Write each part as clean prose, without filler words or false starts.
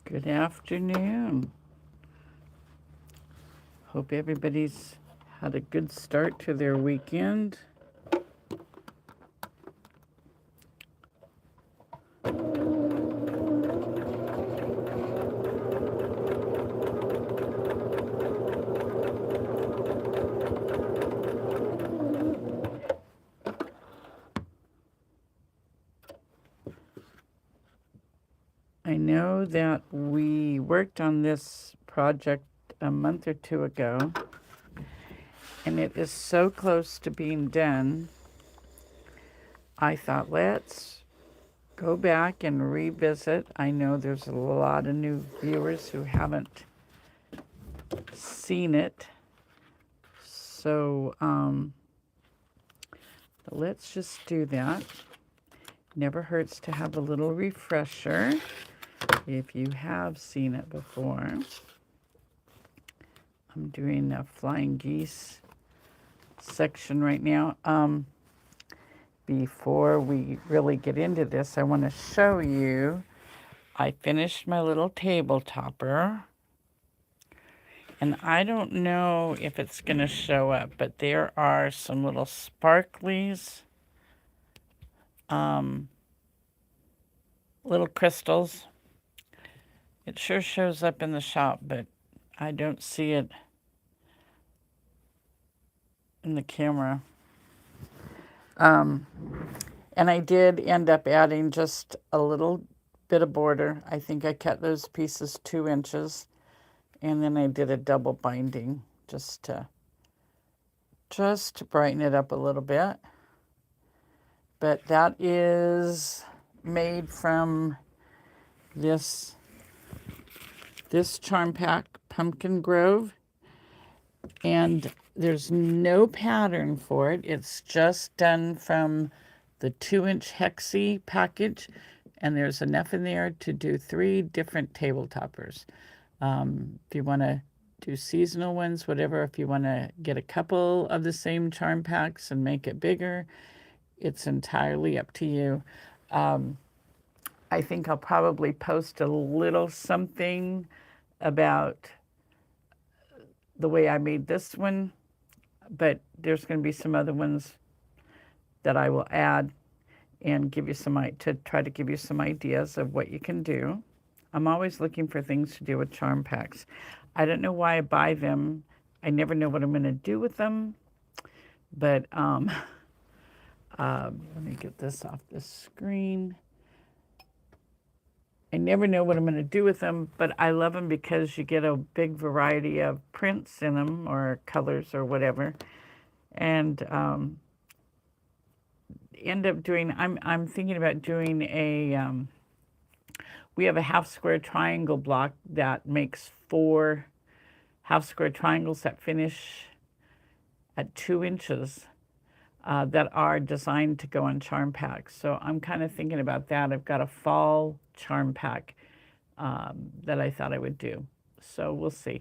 Good afternoon. Hope everybody's had a good start to their weekend. I know that we worked on this project a month or two ago, and it is so close to being done. I thought, let's go back and revisit. I know there's a lot of new viewers who haven't seen it. So let's just do that. Never hurts to have a little refresher if you have seen it before. I'm doing a flying geese section right now. Before we really get into this, I want to show you, I finished my little table topper. And I don't know if it's going to show up, but there are some little sparklies, little crystals. It sure shows up in the shop, but I don't see it in the camera. And I did end up adding just a little bit of border. I think I cut those pieces 2 inches, and then I did a double binding just to brighten it up a little bit. But that is made from this Charm Pack Pumpkin Grove, and there's no pattern for it. It's just done from the 2-inch hexie package, and there's enough in there to do 3 different table toppers. If you want to do seasonal ones, whatever, if you want to get a couple of the same charm packs and make it bigger, it's entirely up to you. I think I'll probably post a little something about the way I made this one, but there's going to be some other ones that I will add and give you to try to give you some ideas of what you can do. I'm always looking for things to do with charm packs. I don't know why I buy them. I never know what I'm going to do with them, but let me get this off the screen. I never know what I'm going to do with them, but I love them because you get a big variety of prints in them or colors or whatever. And end up doing, I'm thinking about doing we have a half square triangle block that makes 4 half square triangles that finish at 2 inches that are designed to go on charm packs. So I'm kind of thinking about that. I've got a fall charm pack that I thought I would do. So we'll see.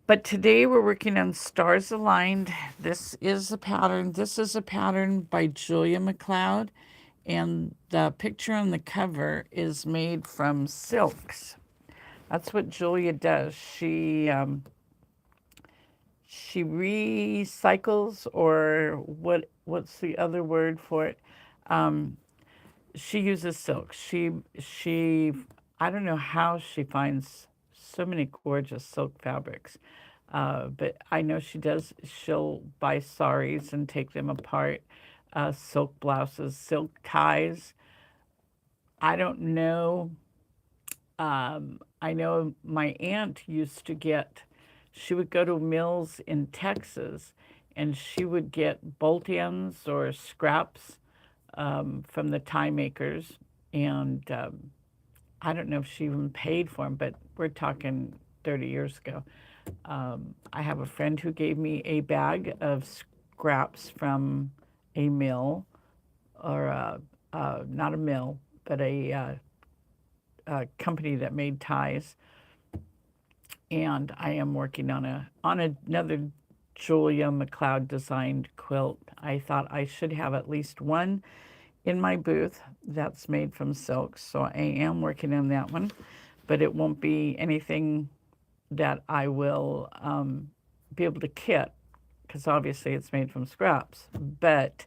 But today we're working on Stars Aligned. This is a pattern. This is a pattern by Julia McLeod. And the picture on the cover is made from silks. That's what Julia does. She recycles, or what's the other word for it? She uses silk. She I don't know how she finds so many gorgeous silk fabrics, but I know she does. She'll buy saris and take them apart, silk blouses, silk ties. I don't know. I know my aunt used to get, she would go to mills in Texas and she would get bolt ends or scraps from the tie makers. And I don't know if she even paid for them, but we're talking 30 years ago. I have a friend who gave me a bag of scraps from a mill, or not a mill, but a company that made ties. And I am working on another Julia McLeod designed quilt. I thought I should have at least one in my booth that's made from silk, so I am working on that one. but it won't be anything that I will be able to kit because obviously it's made from scraps. But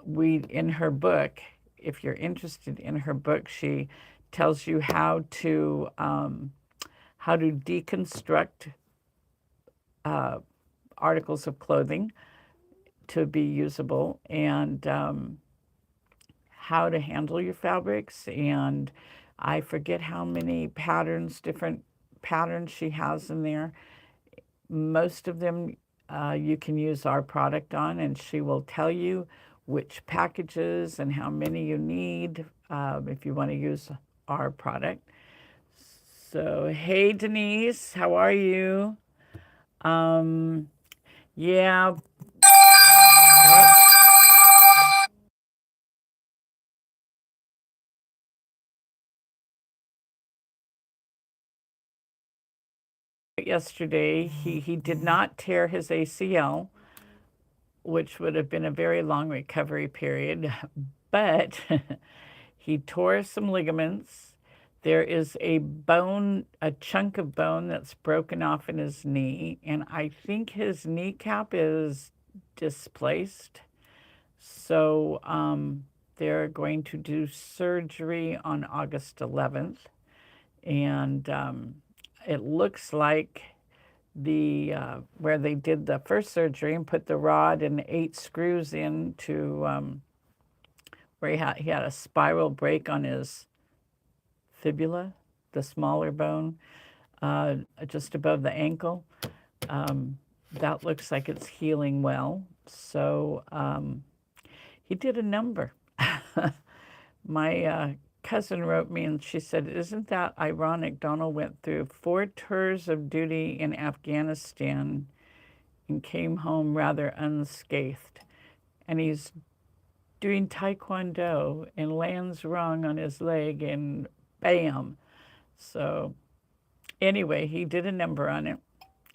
in her book, if you're interested in her book, she tells you how to deconstruct articles of clothing to be usable, and how to handle your fabrics. And I forget how many different patterns she has in there. Most of them you can use our product on, and she will tell you which packages and how many you need if you want to use our product. So, hey Denise, how are you? Um, yeah. Yesterday, he did not tear his ACL, which would have been a very long recovery period, but he tore some ligaments. There is a chunk of bone that's broken off in his knee, and I think his kneecap is displaced. So they're going to do surgery on August 11th, and it looks like where they did the first surgery and put the rod and 8 screws in to where he had a spiral break on his fibula, the smaller bone, just above the ankle. That looks like it's healing well. So he did a number. My cousin wrote me and she said, "Isn't that ironic? Donald went through 4 tours of duty in Afghanistan and came home rather unscathed. And he's doing taekwondo and lands wrong on his leg and bam." So anyway, he did a number on it.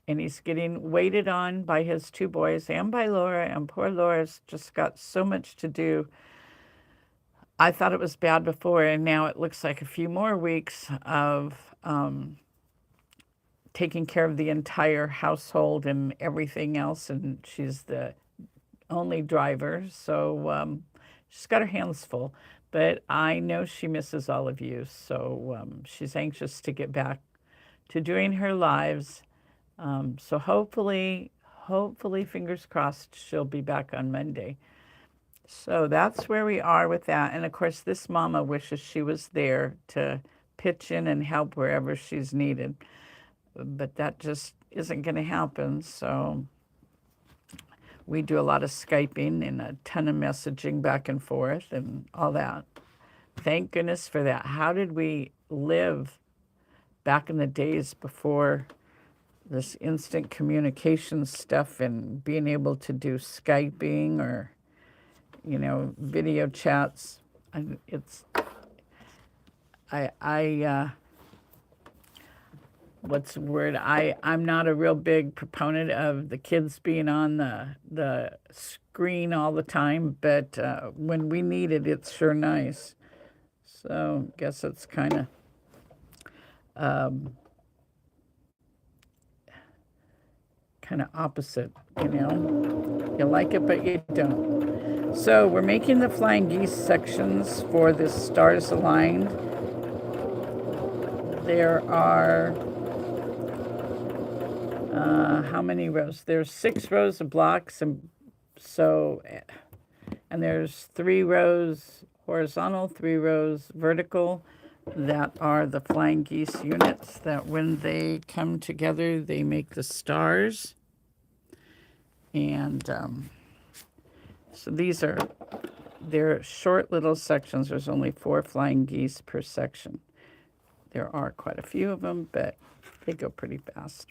And he's getting waited on by his 2 boys and by Laura. And poor Laura's just got so much to do. I thought it was bad before, and now it looks like a few more weeks of taking care of the entire household and everything else. And she's the only driver, so she's got her hands full. But I know she misses all of you, so she's anxious to get back to doing her lives. So hopefully, fingers crossed, she'll be back on Monday. So that's where we are with that. And of course, this mama wishes she was there to pitch in and help wherever she's needed. But that just isn't going to happen. So we do a lot of Skyping and a ton of messaging back and forth and all that. Thank goodness for that. How did we live back in the days before this instant communication stuff and being able to do Skyping or, video chats? What's the word? I'm not a real big proponent of the kids being on the screen all the time, but when we need it, it's sure nice. So I guess it's kind of opposite, You like it, but you don't. So we're making the flying geese sections for the stars aligned. There are how many rows? There's 6 rows of blocks, and there's 3 rows horizontal, 3 rows vertical. That are the flying geese units that when they come together, they make the stars. And so they're short little sections. There's only 4 flying geese per section. There are quite a few of them, but they go pretty fast.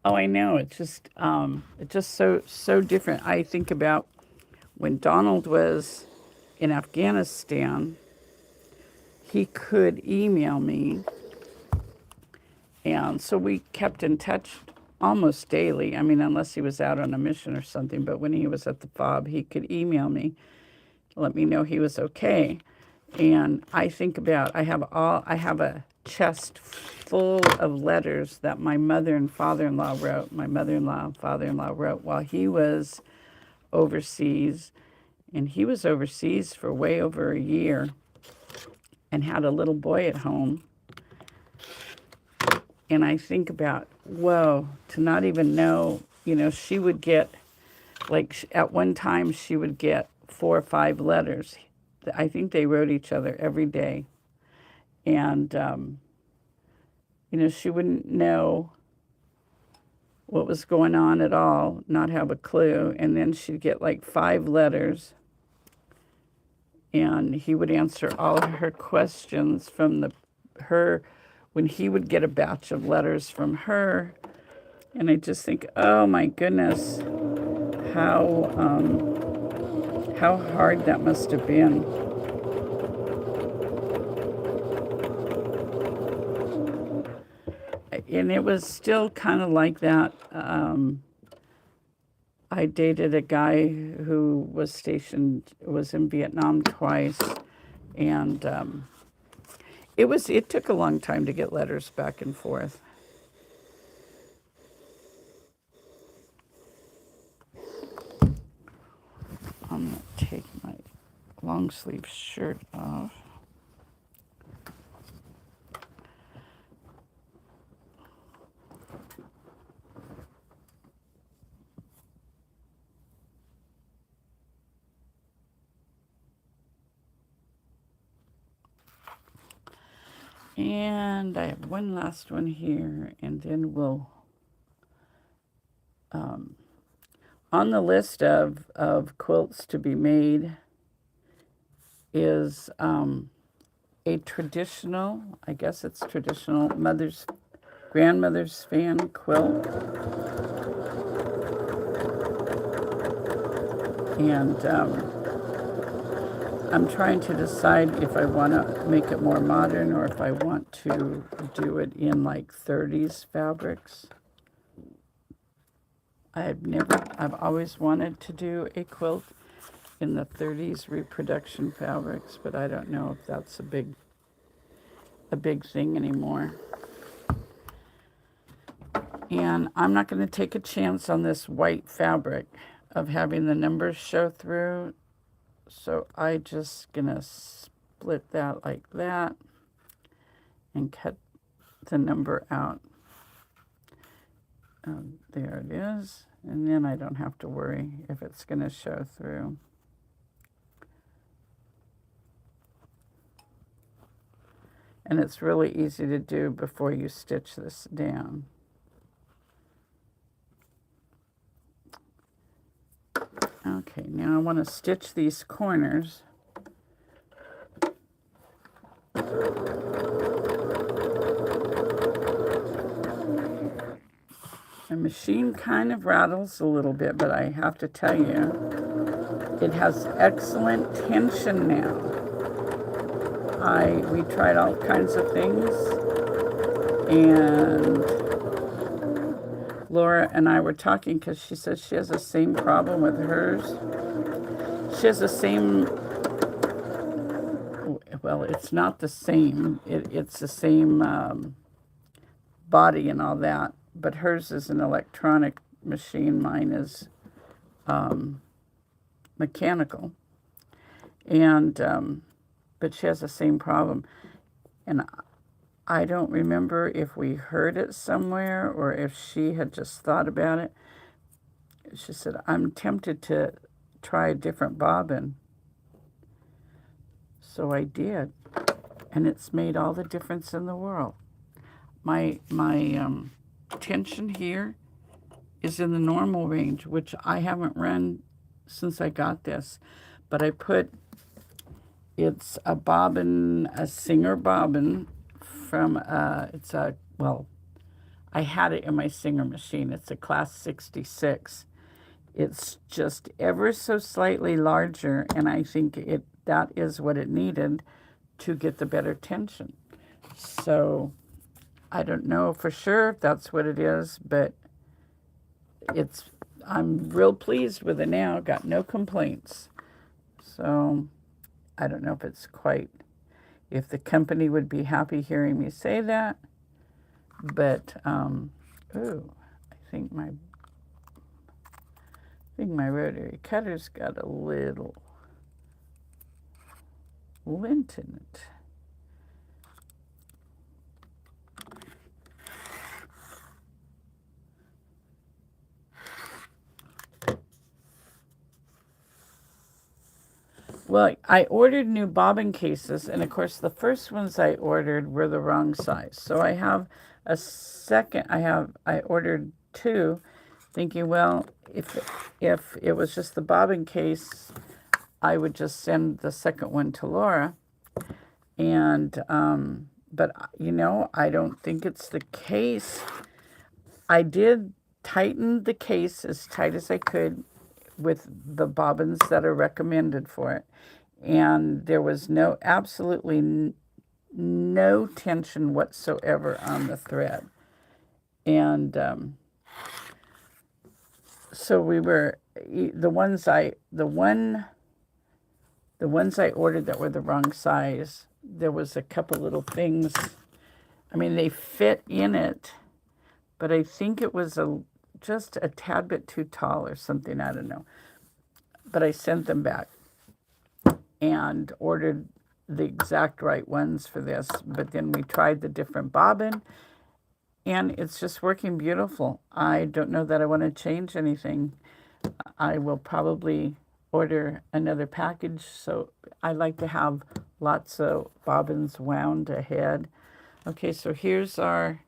Oh, I know. It's just so different. I think about when Donald was in Afghanistan, he could email me, and so we kept in touch almost daily. I mean, unless he was out on a mission or something, but when he was at the fob, he could email me, let me know he was okay. And I think about, I have a chest full of letters that my mother and father-in-law wrote, my mother-in-law and father-in-law wrote while he was overseas. And he was overseas for way over a year and had a little boy at home. And I think about, whoa, to not even know, she would get, like, at one time, she would get 4 or 5 letters. I think they wrote each other every day. And, she wouldn't know what was going on at all, not have a clue. And then she'd get like 5 letters. And he would answer all of her questions from her, when he would get a batch of letters from her. And I just think, oh my goodness, how hard that must have been. And it was still kind of like that. I dated a guy who was in Vietnam twice, and it took a long time to get letters back and forth. I'm gonna take my long sleeve shirt off. And I have one last one here, and then we'll, on the list of quilts to be made is a traditional, I guess it's traditional, grandmother's fan quilt. And I'm trying to decide if I want to make it more modern or if I want to do it in like 30s fabrics. I've always wanted to do a quilt in the 30s reproduction fabrics, but I don't know if that's a big thing anymore. And I'm not going to take a chance on this white fabric of having the numbers show through. So I just gonna split that like that and cut the number out. There it is. And then I don't have to worry if it's gonna show through. And it's really easy to do before you stitch this down. Okay, now I want to stitch these corners. The machine kind of rattles a little bit, but I have to tell you, it has excellent tension now. We tried all kinds of things, and Laura and I were talking because she says she has the same problem with hers. She has the same, well, it's not the same. It's the same body and all that, but hers is an electronic machine. Mine is mechanical. And, but she has the same problem. And I don't remember if we heard it somewhere or if she had just thought about it. She said, I'm tempted to try a different bobbin. So I did. And it's made all the difference in the world. My tension here is in the normal range, which I haven't run since I got this. But it's a bobbin, a Singer bobbin from, I had it in my Singer machine. It's a class 66. It's just ever so slightly larger, and I think that is what it needed to get the better tension. So I don't know for sure if that's what it is, but I'm real pleased with it now. Got no complaints. So I don't know if it's quite, if the company would be happy hearing me say that, but ooh, I think my rotary cutter's got a little lint in it. Well, I ordered new bobbin cases, and of course, the first ones I ordered were the wrong size. So I have a second. I ordered two, thinking, well, if it was just the bobbin case, I would just send the second one to Laura. And but I don't think it's the case. I did tighten the case as tight as I could with the bobbins that are recommended for it. And there was absolutely no tension whatsoever on the thread. And so the ones I ordered that were the wrong size, there was a couple little things. I mean, they fit in it, but I think it was just a tad bit too tall or something. I don't know. But I sent them back and ordered the exact right ones for this. But then we tried the different bobbin, and it's just working beautiful. I don't know that I want to change anything. I will probably order another package. So I like to have lots of bobbins wound ahead. Okay, so here's our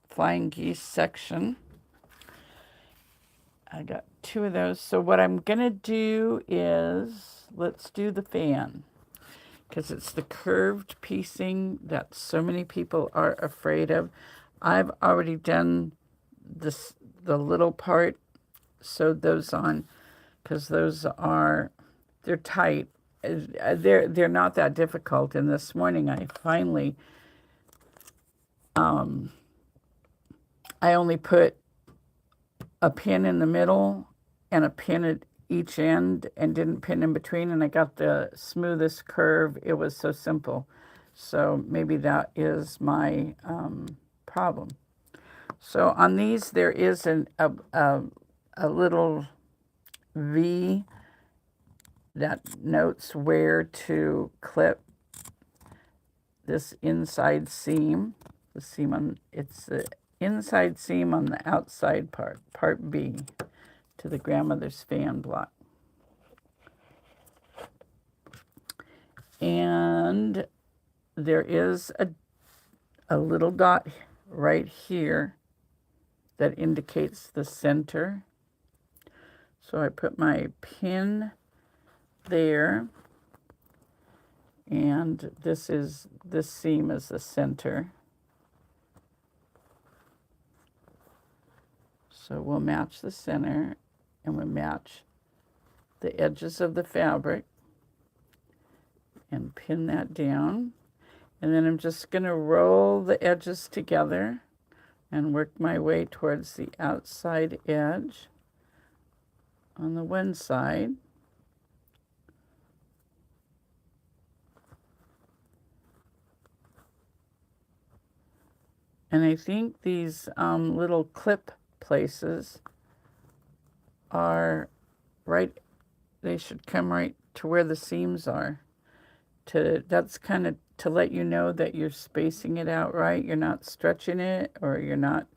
flying geese section. I got two of those. So what I'm going to do is, let's do the fan, because it's the curved piecing that so many people are afraid of. I've already done the little part, sewed those on, because they're tight. They're not that difficult. And this morning I finally, I only put a pin in the middle and a pin at each end and didn't pin in between, and I got the smoothest curve. It was so simple. So maybe that is my problem. So on these, there is a little V that notes where to clip this inside seam. It's the inside seam on the outside part B, to the grandmother's fan block. And there is a little dot right here that indicates the center. So I put my pin there, and this seam is the center. So we'll match the center, and we'll match the edges of the fabric and pin that down. And then I'm just going to roll the edges together and work my way towards the outside edge on the one side. And I think these little clip places are right, they should come right to where the seams are. That's kind of to let you know that you're spacing it out right. You're not stretching it, or you're not,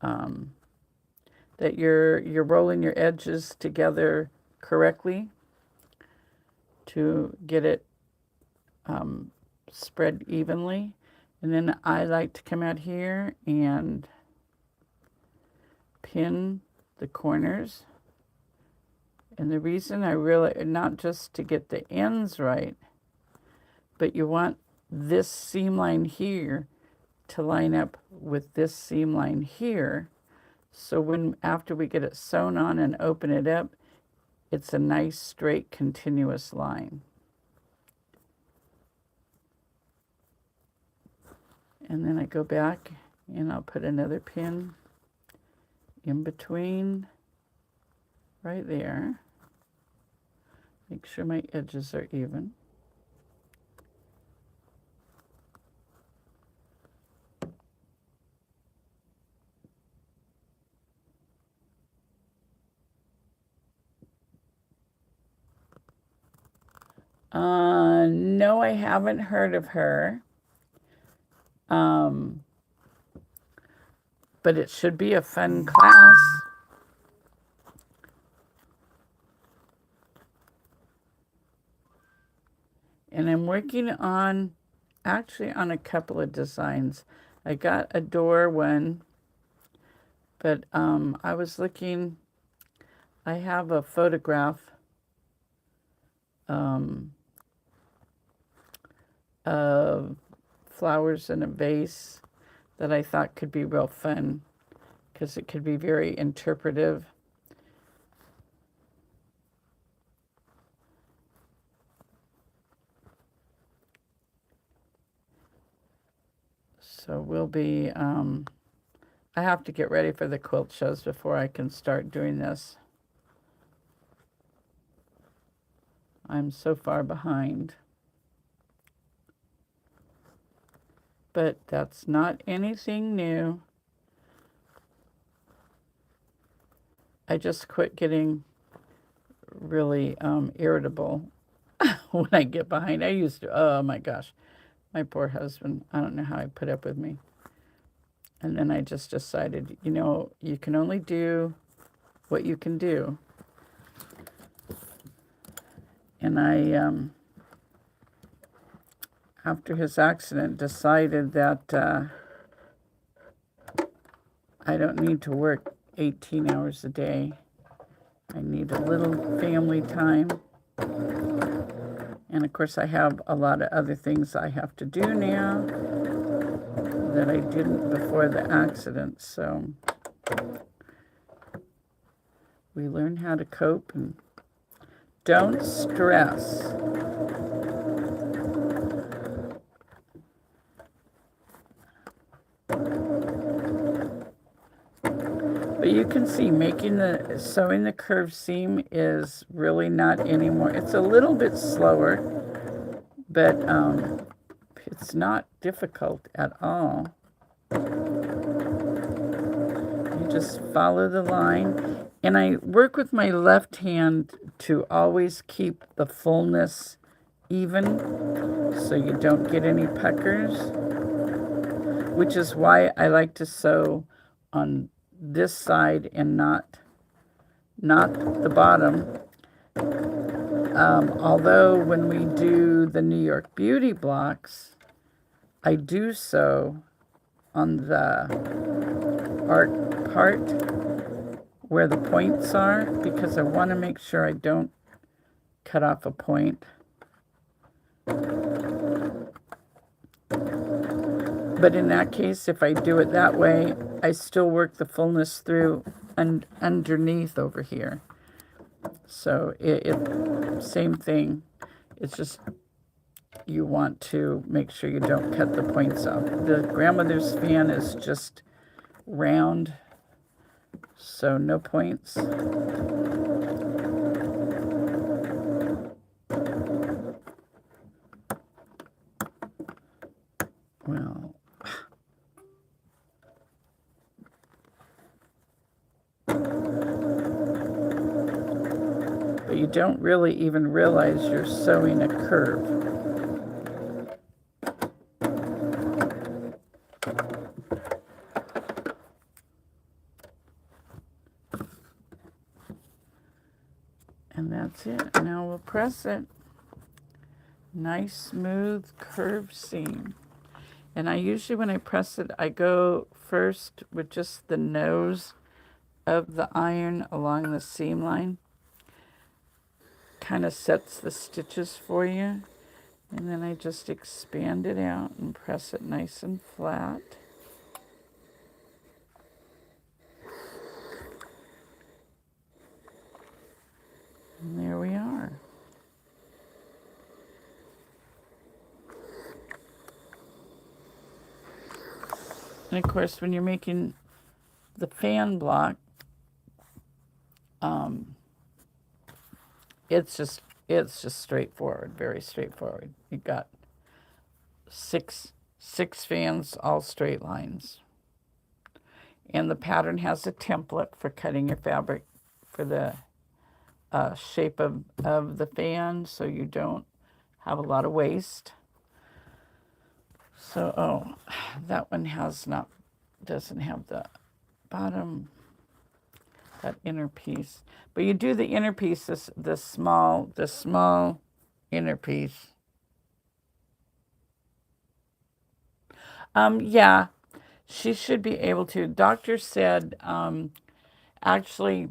that you're rolling your edges together correctly to get it spread evenly. And then I like to come out here and pin the corners. And the reason not just to get the ends right, but you want this seam line here to line up with this seam line here. So after we get it sewn on and open it up, it's a nice straight continuous line. And then I go back and I'll put another pin in between, right there. Make sure my edges are even. No, I haven't heard of her. But it should be a fun class. And I'm working on, actually on a couple of designs. I got a door one, but I was looking, I have a photograph of flowers in a vase that I thought could be real fun because it could be very interpretive. So we'll be, I have to get ready for the quilt shows before I can start doing this. I'm so far behind. But that's not anything new. I just quit getting really irritable when I get behind. I used to, oh my gosh, my poor husband, I don't know how he put up with me. And then I just decided, you know, you can only do what you can do. And I, after his accident, decided that I don't need to work 18 hours a day. I need a little family time. And of course, I have a lot of other things I have to do now that I didn't before the accident. So we learn how to cope and don't stress. But you can see sewing the curved seam is really not anymore. It's a little bit slower, but it's not difficult at all. You just follow the line. And I work with my left hand to always keep the fullness even so you don't get any puckers, which is why I like to sew on this side and not the bottom. Although when we do the New York Beauty blocks, I do sew on the art part where the points are because I want to make sure I don't cut off a point. But in that case, if I do it that way, I still work the fullness through and underneath over here. So same thing. It's just you want to make sure you don't cut the points off. The grandmother's fan is just round, so no points. Well, but you don't really even realize you're sewing a curve. And that's it. Now we'll press it. Nice, smooth, curved seam. And I usually, when I press it, I go first with just the nose of the iron along the seam line. Kind of sets the stitches for you. And then I just expand it out and press it nice and flat. And there we are. And of course, when you're making the fan block, Um, it's just straightforward, very straightforward. You got six fans, all straight lines. And the pattern has a template for cutting your fabric for the shape of the fan so you don't have a lot of waste. So, oh, that one doesn't have the bottom, that inner piece. But you do the inner piece, the small inner piece. Yeah, she should be able to. Doctor said, actually,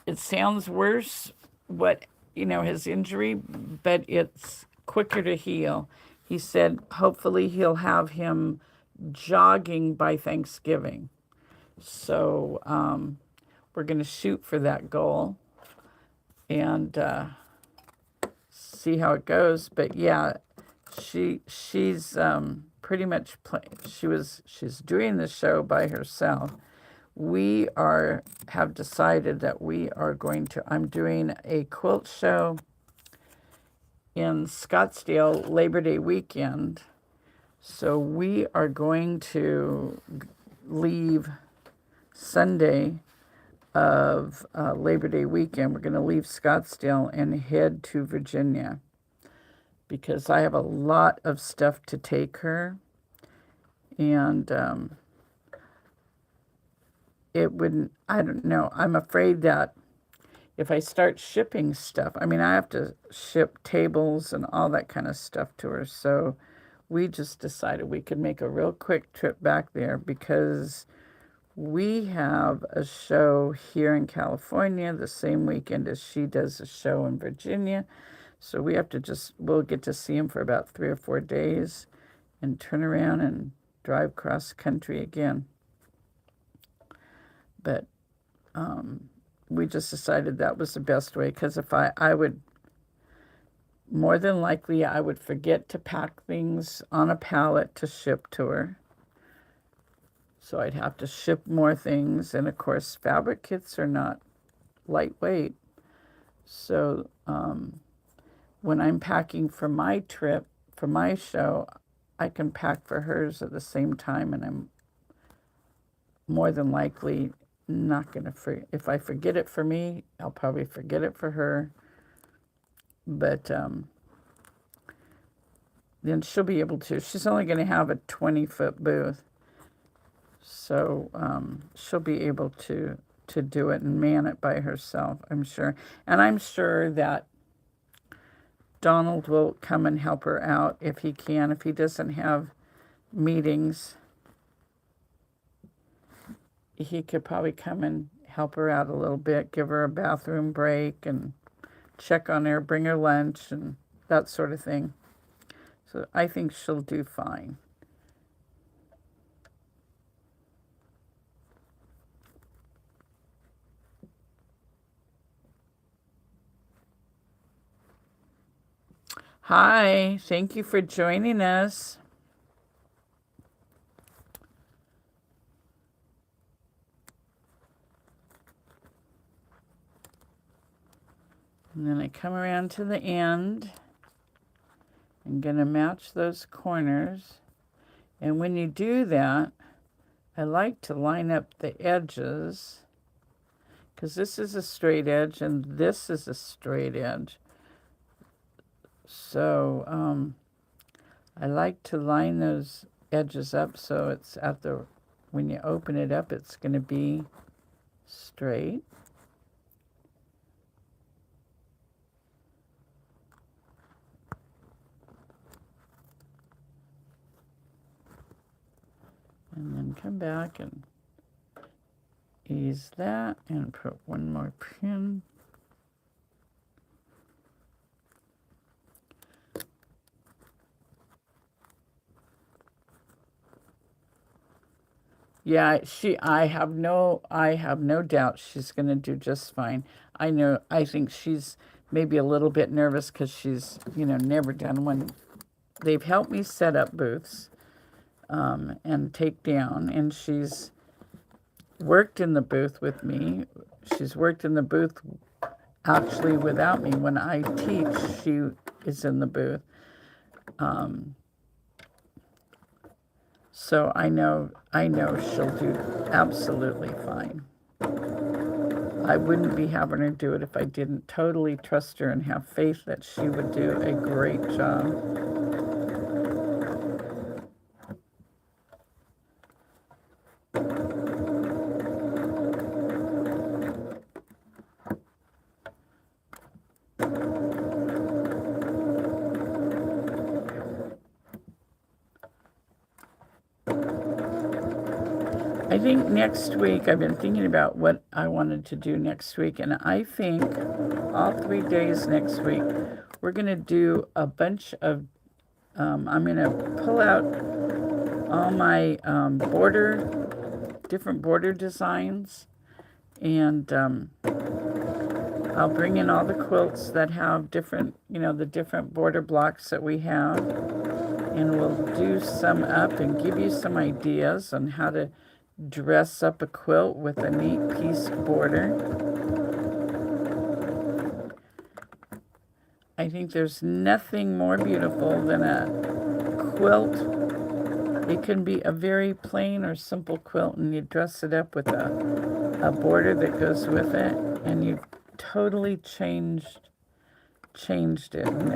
it sounds worse, his injury, but it's quicker to heal. He said, hopefully, he'll have him jogging by Thanksgiving. So, we're going to shoot for that goal and see how it goes. But yeah, she's pretty much she's doing the show by herself. We have decided that I'm doing a quilt show in Scottsdale Labor Day weekend. So we are going to leave Sunday of Labor Day weekend. We're going to leave Scottsdale and head to Virginia because I have a lot of stuff to take her. And I don't know, I'm afraid that if I start shipping stuff, I have to ship tables and all that kind of stuff to her. So we just decided we could make a real quick trip back there because we have a show here in California the same weekend as she does a show in Virginia. So we'll get to see him for about 3 or 4 days and turn around and drive cross country again. But we just decided that was the best way because if I would, more than likely, I would forget to pack things on a pallet to ship to her. So I'd have to ship more things. And of course, fabric kits are not lightweight. So when I'm packing for my trip, for my show, I can pack for hers at the same time. And I'm more than likely not going to if I forget it for me, I'll probably forget it for her. But then she'll be able to. She's only going to have a 20-foot booth. So she'll be able to do it and man it by herself, I'm sure. And I'm sure that Donald will come and help her out if he can. If he doesn't have meetings, he could probably come and help her out a little bit, give her a bathroom break and check on her, bring her lunch and that sort of thing. So I think she'll do fine. Hi, thank you for joining us. And then I come around to the end. I'm going to match those corners. And when you do that, I like to line up the edges because this is a straight edge and this is a straight edge. So I like to line those edges up so it's when you open it up, it's going to be straight. And then come back and ease that and put one more pin. Yeah, I have no doubt she's going to do just fine. I think she's maybe a little bit nervous because she's, never done one. They've helped me set up booths and take down, and she's worked in the booth with me. she's worked in the booth actually without me. When I teach, she is in the booth. So I know she'll do absolutely fine. I wouldn't be having her do it if I didn't totally trust her and have faith that she would do a great job. I think next week, I've been thinking about what I wanted to do next week, and I think all 3 days next week, we're going to do a bunch of, I'm going to pull out all my different border designs, and I'll bring in all the quilts that have different, the different border blocks that we have, and we'll do some up and give you some ideas on how to dress up a quilt with a neat piece border. I think there's nothing more beautiful than a quilt. It can be a very plain or simple quilt, and you dress it up with a border that goes with it, and you totally changed it. And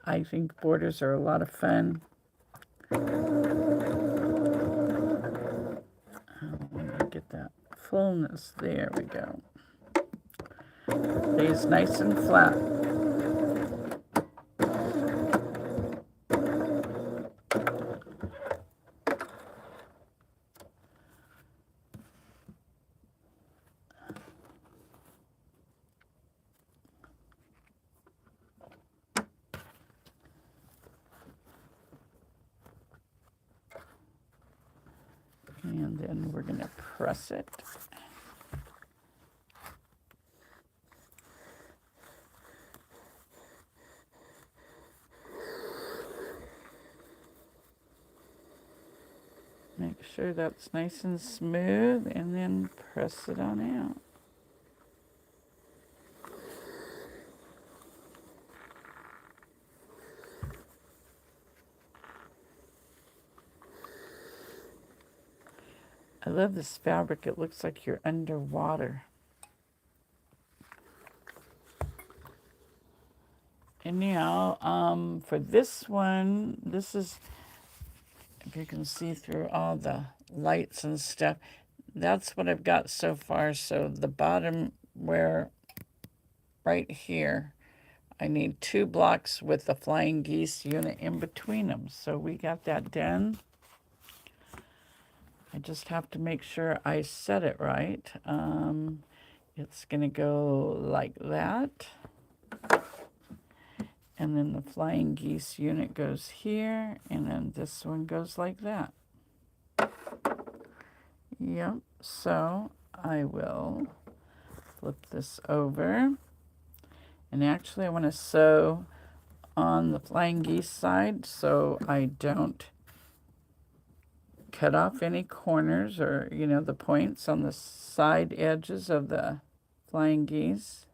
I think borders are a lot of fun. Let me get that fullness. There we go. Lays nice and flat. And then we're going to press it. Make sure that's nice and smooth, and then press it on out. I love this fabric. It looks like you're underwater. And now, for this one, this is, if you can see through all the lights and stuff, that's what I've got so far. So the bottom, right here, I need 2 blocks with the flying geese unit in between them. So we got that done. I just have to make sure I set it right. It's going to go like that. And then the flying geese unit goes here, and then this one goes like that. Yep, so I will flip this over. And actually I want to sew on the flying geese side so I don't cut off any corners or, the points on the side edges of the flying geese.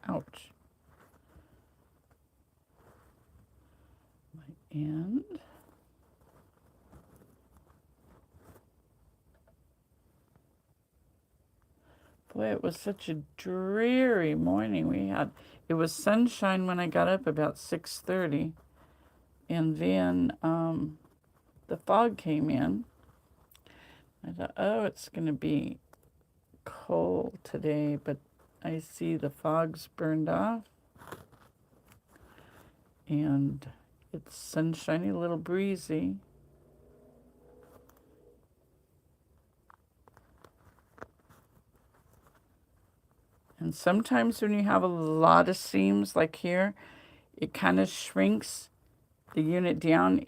Ouch. My end. Boy, it was such a dreary morning. It was sunshine when I got up about 6:30. And then the fog came in. I thought, oh, it's going to be cold today, but I see the fog's burned off. And it's sunshiny, a little breezy. And sometimes when you have a lot of seams like here, it kind of shrinks the unit down.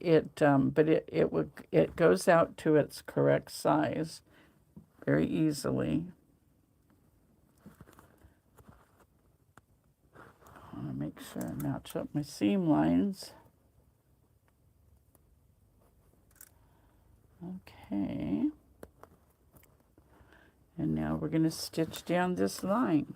But it goes out to its correct size very easily. I want to make sure I match up my seam lines. we're going to stitch down this line.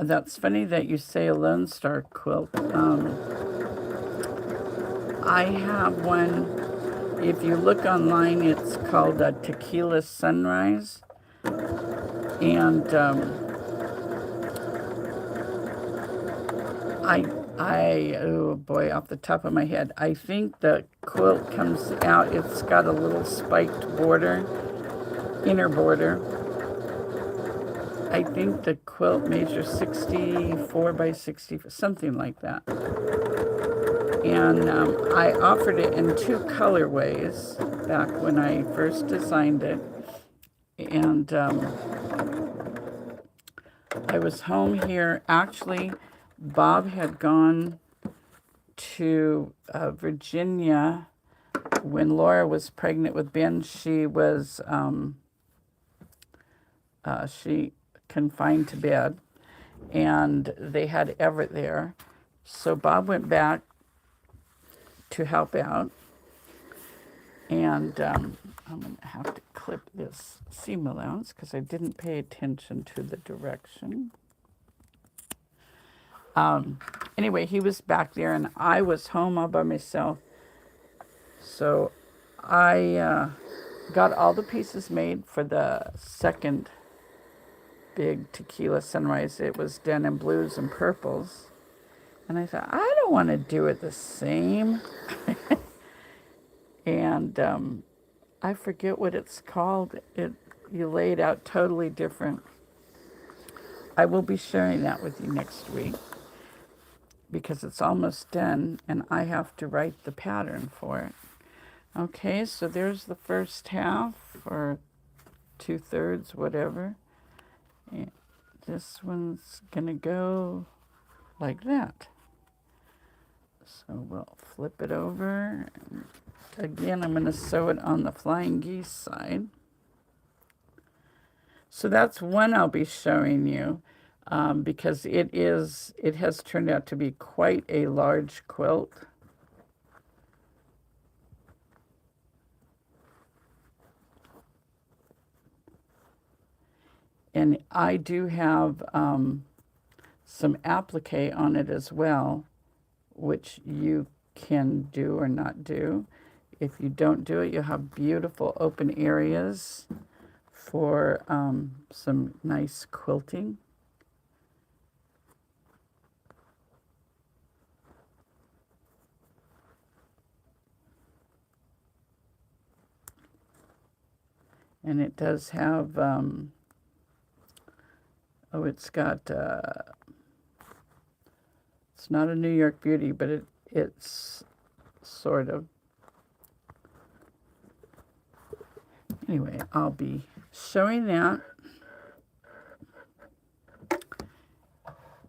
That's funny that you say a Lone Star quilt. I have one. If you look online, it's called a Tequila Sunrise. And oh boy, off the top of my head, I think the quilt comes out, it's got a little spiked border, inner border. I think the quilt measures 64 by 60, something like that. And I offered it in 2 colorways back when I first designed it. And I was home here. Actually, Bob had gone to Virginia when Laura was pregnant with Ben. She was she confined to bed, and they had Everett there. So Bob went back to help out, and I'm going to have to clip this seam allowance because I didn't pay attention to the direction. Anyway, he was back there, and I was home all by myself. So I got all the pieces made for the second big Tequila Sunrise. It was done in blues and purples. And I thought, I don't want to do it the same. And I forget what it's called. You lay it out totally different. I will be sharing that with you next week because it's almost done and I have to write the pattern for it. Okay, so there's the first half or 2/3, whatever. And this one's gonna go like that. So we'll flip it over. Again, I'm gonna sew it on the Flying Geese side. So that's one I'll be showing you because it has turned out to be quite a large quilt. And I do have some applique on it as well, which you can do or not do. If you don't do it, you'll have beautiful open areas for some nice quilting. And it does have, it's got, it's not a New York Beauty, but it's sort of. Anyway, I'll be showing that.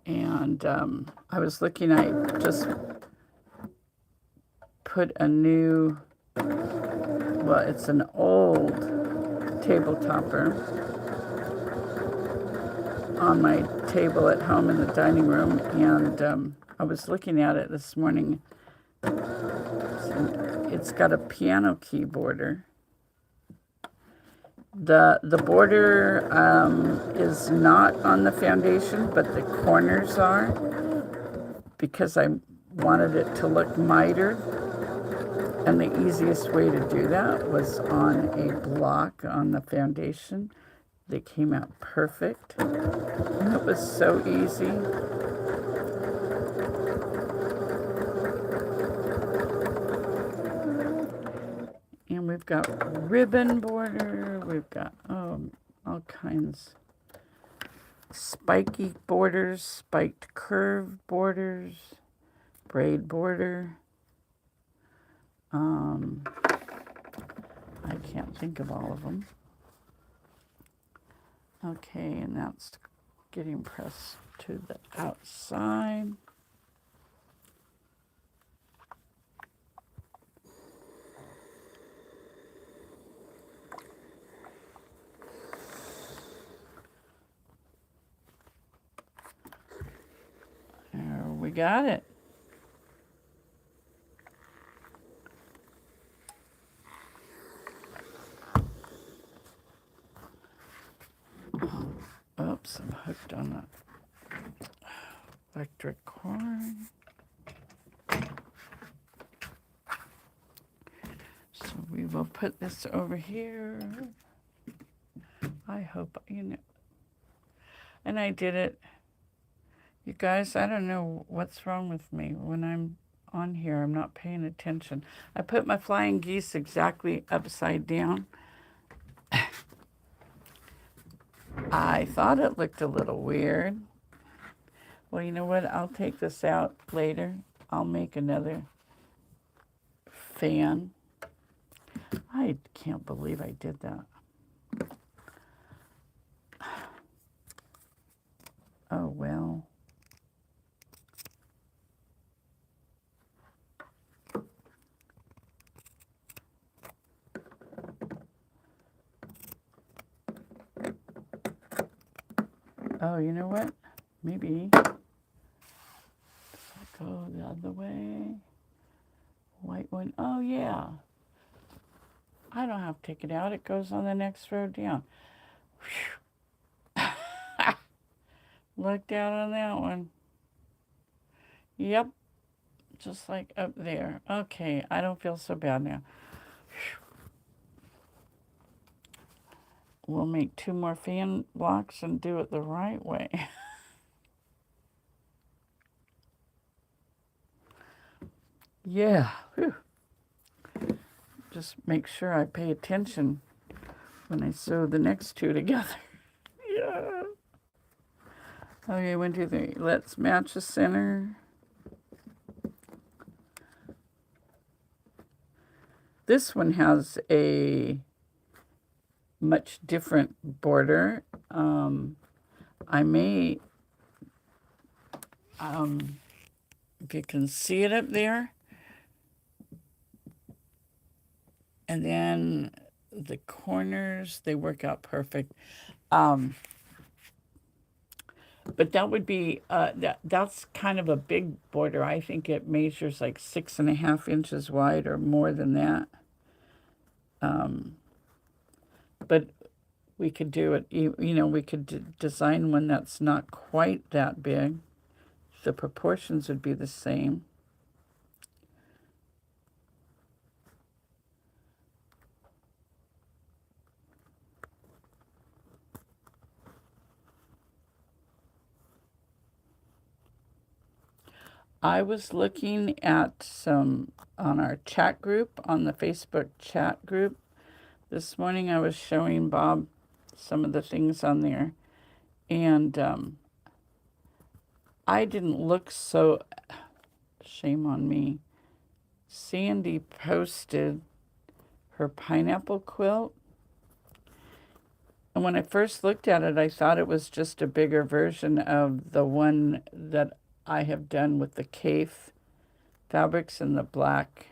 And I was looking, I just put a new, well, it's an old table topper on my table at home in the dining room, and I was looking at it this morning. It's got a piano key border. The border is not on the foundation, but the corners are, because I wanted it to look mitered. And the easiest way to do that was on a block on the foundation. They came out perfect. And it was so easy. And we've got ribbon border. We've got all kinds. Spiky borders, spiked curved borders, braid border. I can't think of all of them. Okay, and that's getting pressed to the outside. We got it. Oops, I'm hooked on that electric cord. So we will put this over here. I hope, and I did it. You guys, I don't know what's wrong with me when I'm on here. I'm not paying attention. I put my flying geese exactly upside down. I thought it looked a little weird. Well, you know what? I'll take this out later. I'll make another fan. I can't believe I did that. Oh, well. Oh, you know what? Maybe if I go the other way. White one. Oh, yeah. I don't have to take it out. It goes on the next row down. Look down on that one. Yep. Just like up there. Okay, I don't feel so bad now. We'll make 2 more fan blocks and do it the right way. Yeah. Whew. Just make sure I pay attention when I sew the next 2 together. Yeah. Okay, 1, 2, 3. Let's match the center. This one has a much different border. I may, if you can see it up there, and then the corners, they work out perfect. But that would be, that's kind of a big border. I think it measures like 6.5 inches wide or more than that. But we could do it, we could design one that's not quite that big. The proportions would be the same. I was looking at some on our chat group, on the Facebook chat group. This morning I was showing Bob some of the things on there. And I didn't look so, shame on me. Sandy posted her pineapple quilt. And when I first looked at it, I thought it was just a bigger version of the one that I have done with the Kaffe fabrics and the black,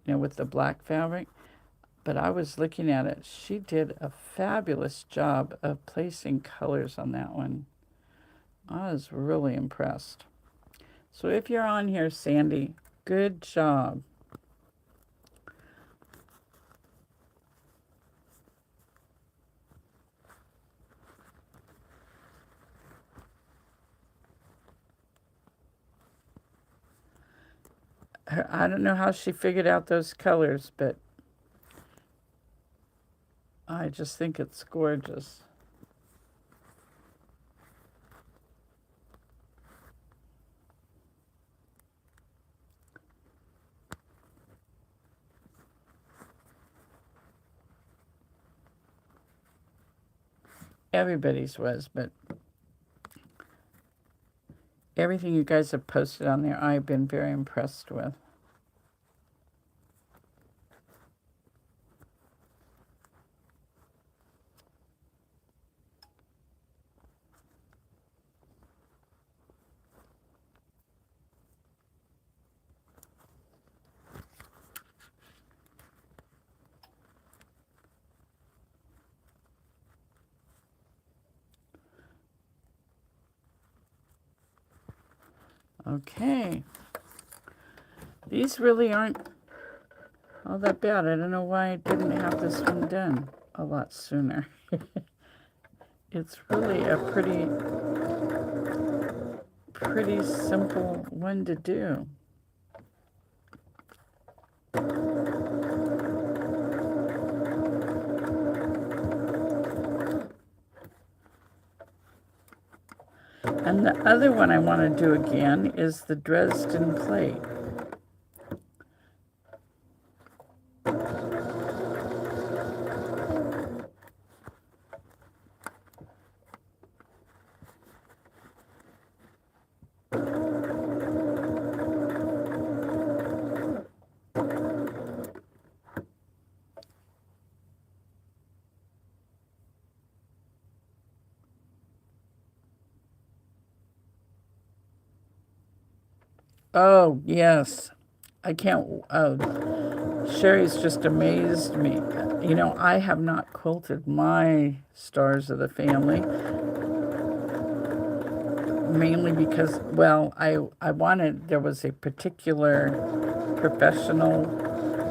with the black fabric. But I was looking at it. She did a fabulous job of placing colors on that one. I was really impressed. So if you're on here, Sandy, good job. I don't know how she figured out those colors, but I just think it's gorgeous. Everybody's was, but everything you guys have posted on there, I've been very impressed with. Okay. These really aren't all that bad. I don't know why I didn't have this one done a lot sooner. It's really a pretty simple one to do. And the other one I want to do again is the Dresden plate. Oh, yes. I can't. Sherry's just amazed me. You know, I have not quilted my Stars of the Family, mainly because, well, I wanted, there was a particular professional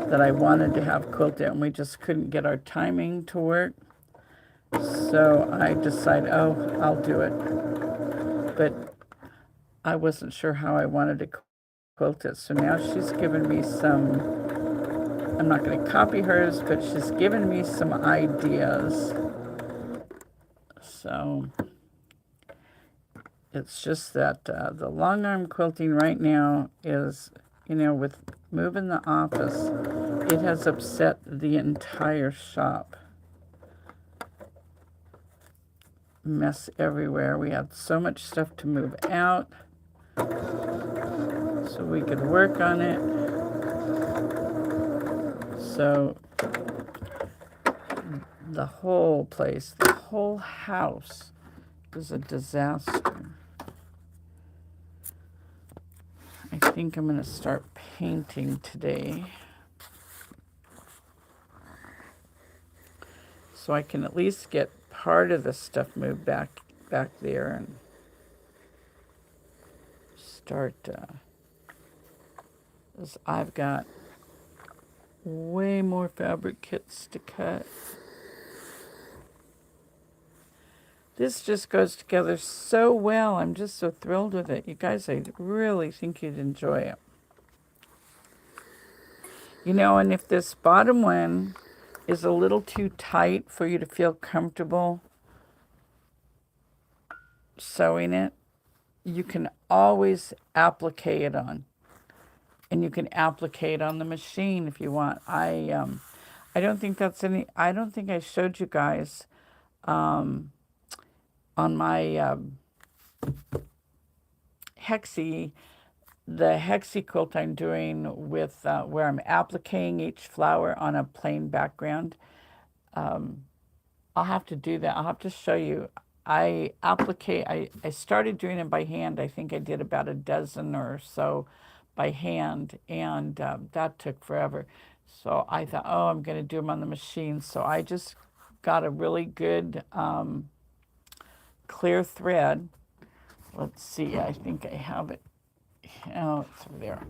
that I wanted to have quilted, and we just couldn't get our timing to work. So I decided, oh, I'll do it. But I wasn't sure how I wanted to quilt it. So now she's given me some, I'm not going to copy hers, but she's given me some ideas. So it's just that the long arm quilting right now is, you know, with moving the office, it has upset the entire shop. Mess everywhere. We had so much stuff to move out so we could work on it. So the whole place, the whole house is a disaster. I think I'm going to start painting today so I can at least get part of the stuff moved back there and start. I've got way more fabric kits to cut. This just goes together so well. I'm just so thrilled with it. You guys, I really think you'd enjoy it. You know, and if this bottom one is a little too tight for you to feel comfortable sewing it, you can always applique it on. And you can applique it on the machine if you want. I don't think that's any, I don't think I showed you guys on my Hexie, the Hexie quilt I'm doing with where I'm appliquing each flower on a plain background. I'll have to do that. I'll have to show you. I started doing it by hand. I think I did about a dozen or so by hand, and that took forever. So I thought, oh, I'm going to do them on the machine. So I just got a really good clear thread. Let's see, I think I have it. Oh, it's over there.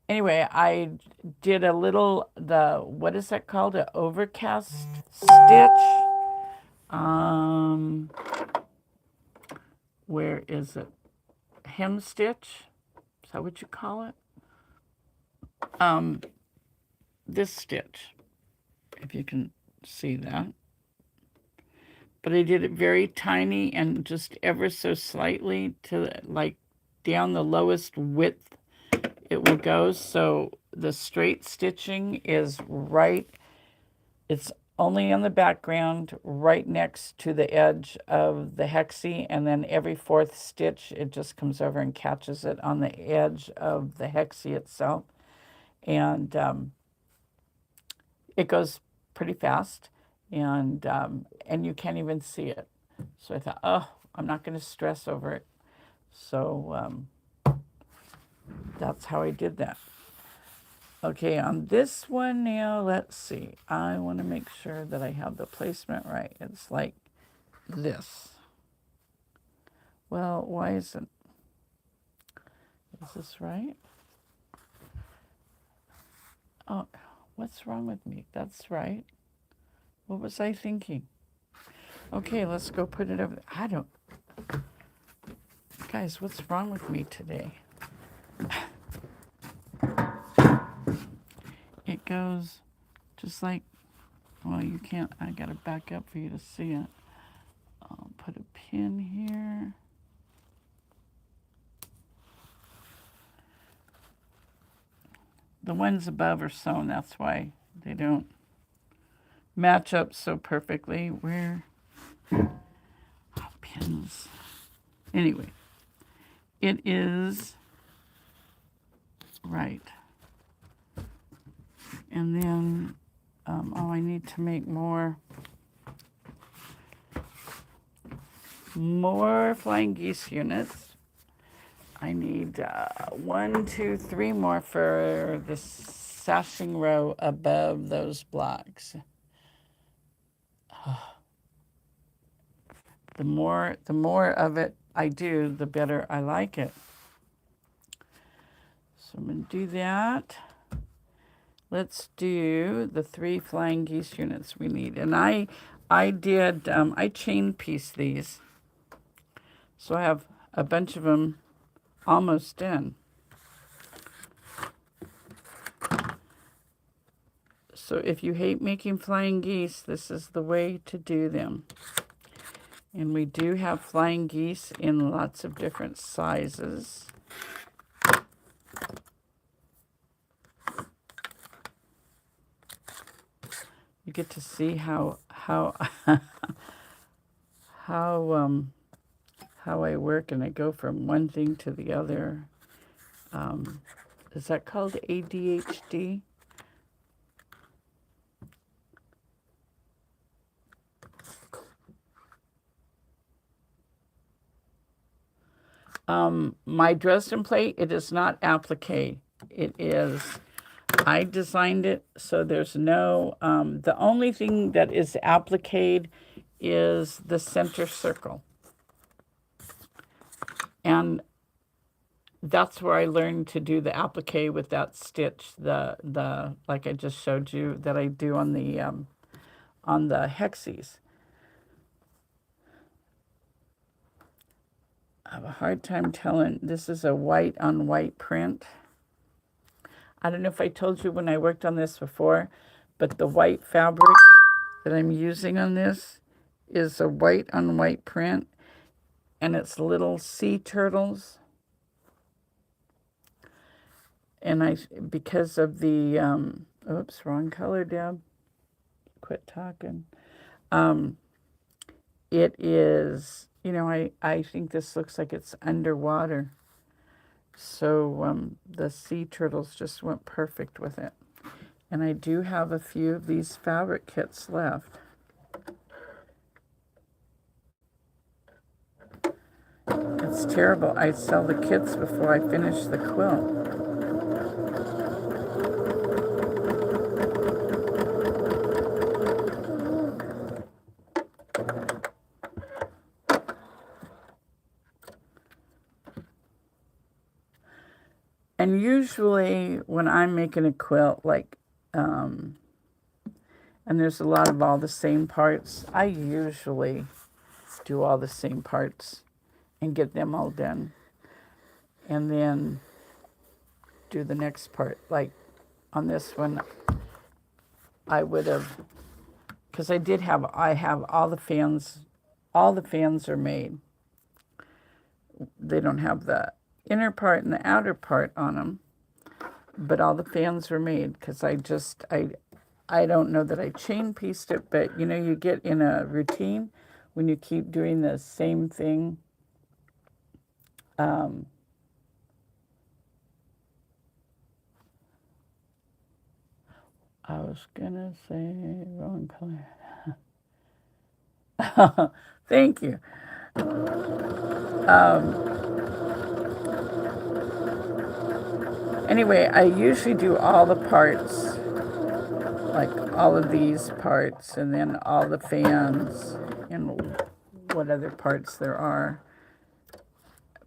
Anyway, I did a little, what is that called? An overcast stitch. Where is it? Hem stitch? Is that what you call it? This stitch, if you can see that. But I did it very tiny and just ever so slightly to like down the lowest width it will go. So the straight stitching is right, it's only on the background right next to the edge of the hexie, and then every fourth stitch it just comes over and catches it on the edge of the hexie itself. And it goes pretty fast, and you can't even see it. So I thought, oh, I'm not going to stress over it. So that's how I did that. Okay, on this one now, let's see. I want to make sure that I have the placement right. It's like this. Well, why isn't... Is this right? Oh, what's wrong with me? That's right. What was I thinking? Okay, let's go put it over. I don't... Guys, what's wrong with me today? It goes just like... Well, you can't... I gotta back up for you to see it. I'll put a pin here. The ones above are sewn, that's why they don't match up so perfectly. Where? Oh, pins. Anyway, it is right. And then, oh, I need to make more flying geese units. I need 1, 2, 3 more for the sashing row above those blocks. The more of it I do, the better I like it. So I'm going to do that. Let's do the 3 flying geese units we need. And I did, I chain piece these. So I have a bunch of them almost in. So if you hate making flying geese, this is the way to do them. And we do have flying geese in lots of different sizes. You get to see how I work, and I go from one thing to the other. Is that called ADHD? My Dresden plate, it is not applique. It is, I designed it so there's no, the only thing that is appliqued is the center circle. And that's where I learned to do the applique with that stitch, the like I just showed you that I do on the hexies. I have a hard time telling. This is a white on white print. I don't know if I told you when I worked on this before, but the white fabric that I'm using on this is a white on white print, and it's little sea turtles. And because of the, oops, wrong color, Deb. Quit talking. It is, you know, I think this looks like it's underwater. So the sea turtles just went perfect with it. And I do have a few of these fabric kits left. It's terrible. I sell the kits before I finish the quilt. And usually when I'm making a quilt, like, and there's a lot of all the same parts, I usually do all the same parts and get them all done. And then do the next part. Like on this one, I would have, because I have all the fans are made. They don't have the inner part and the outer part on them, but all the fans were made because I don't know that I chain pieced it, but you know, you get in a routine when you keep doing the same thing. I was gonna say wrong color. Thank you. Anyway, I usually do all the parts, like all of these parts, and then all the fans, and what other parts there are.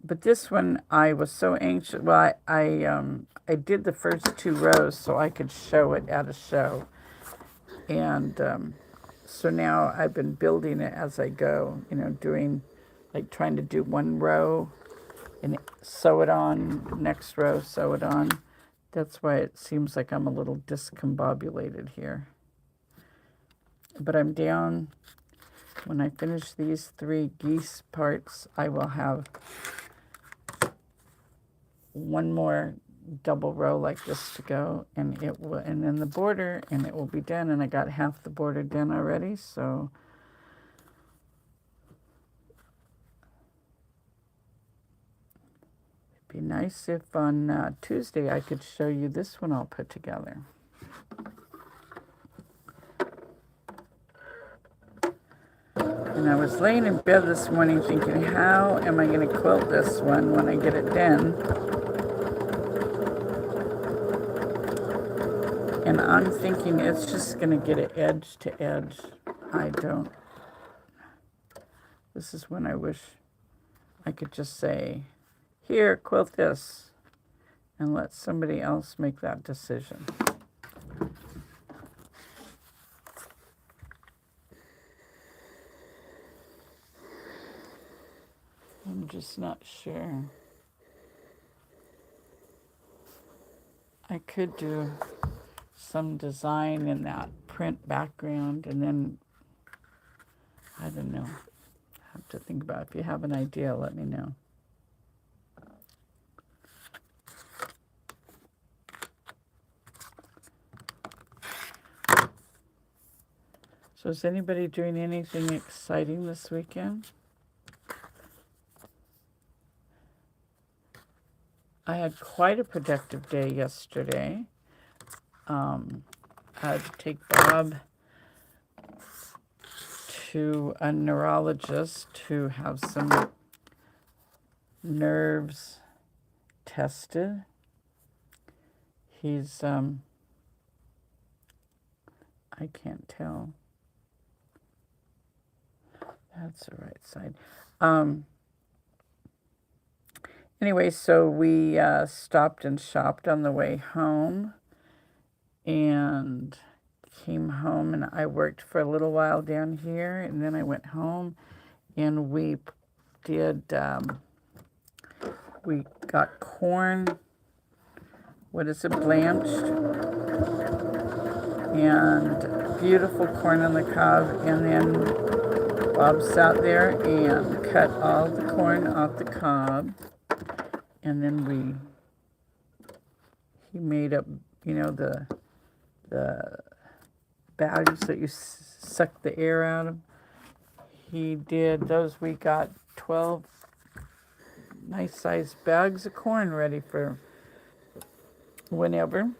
But this one, I was so anxious. Well, I did the first 2 rows so I could show it at a show. And so now I've been building it as I go, doing, like trying to do 1 row and sew it on, next row, sew it on. That's why it seems like I'm a little discombobulated here. But I'm down. When I finish these 3 geese parts, I will have 1 more double row like this to go, and it will, and then the border, and it will be done. And I got half the border done already, so it'd be nice if on Tuesday I could show you this one all put together. And I was laying in bed this morning thinking, how am I going to quilt this one when I get it done? And I'm thinking it's just going to get it edge to edge. This is when I wish I could just say, here, quilt this, and let somebody else make that decision. I'm just not sure. I could do some design in that print background, and then, I don't know. I have to think about it. If you have an idea, let me know. So is anybody doing anything exciting this weekend? I had quite a productive day yesterday. I had to take Bob to a neurologist to have some nerves tested. He's, I can't tell. That's the right side. Anyway, so we stopped and shopped on the way home and came home, and I worked for a little while down here, and then I went home and we did, we got corn, what is it, blanched, and beautiful corn on the cob, and then Bob sat there and cut all the corn off the cob, and then he made up, the bags that you suck the air out of. He did those. We got 12 nice sized bags of corn ready for whenever.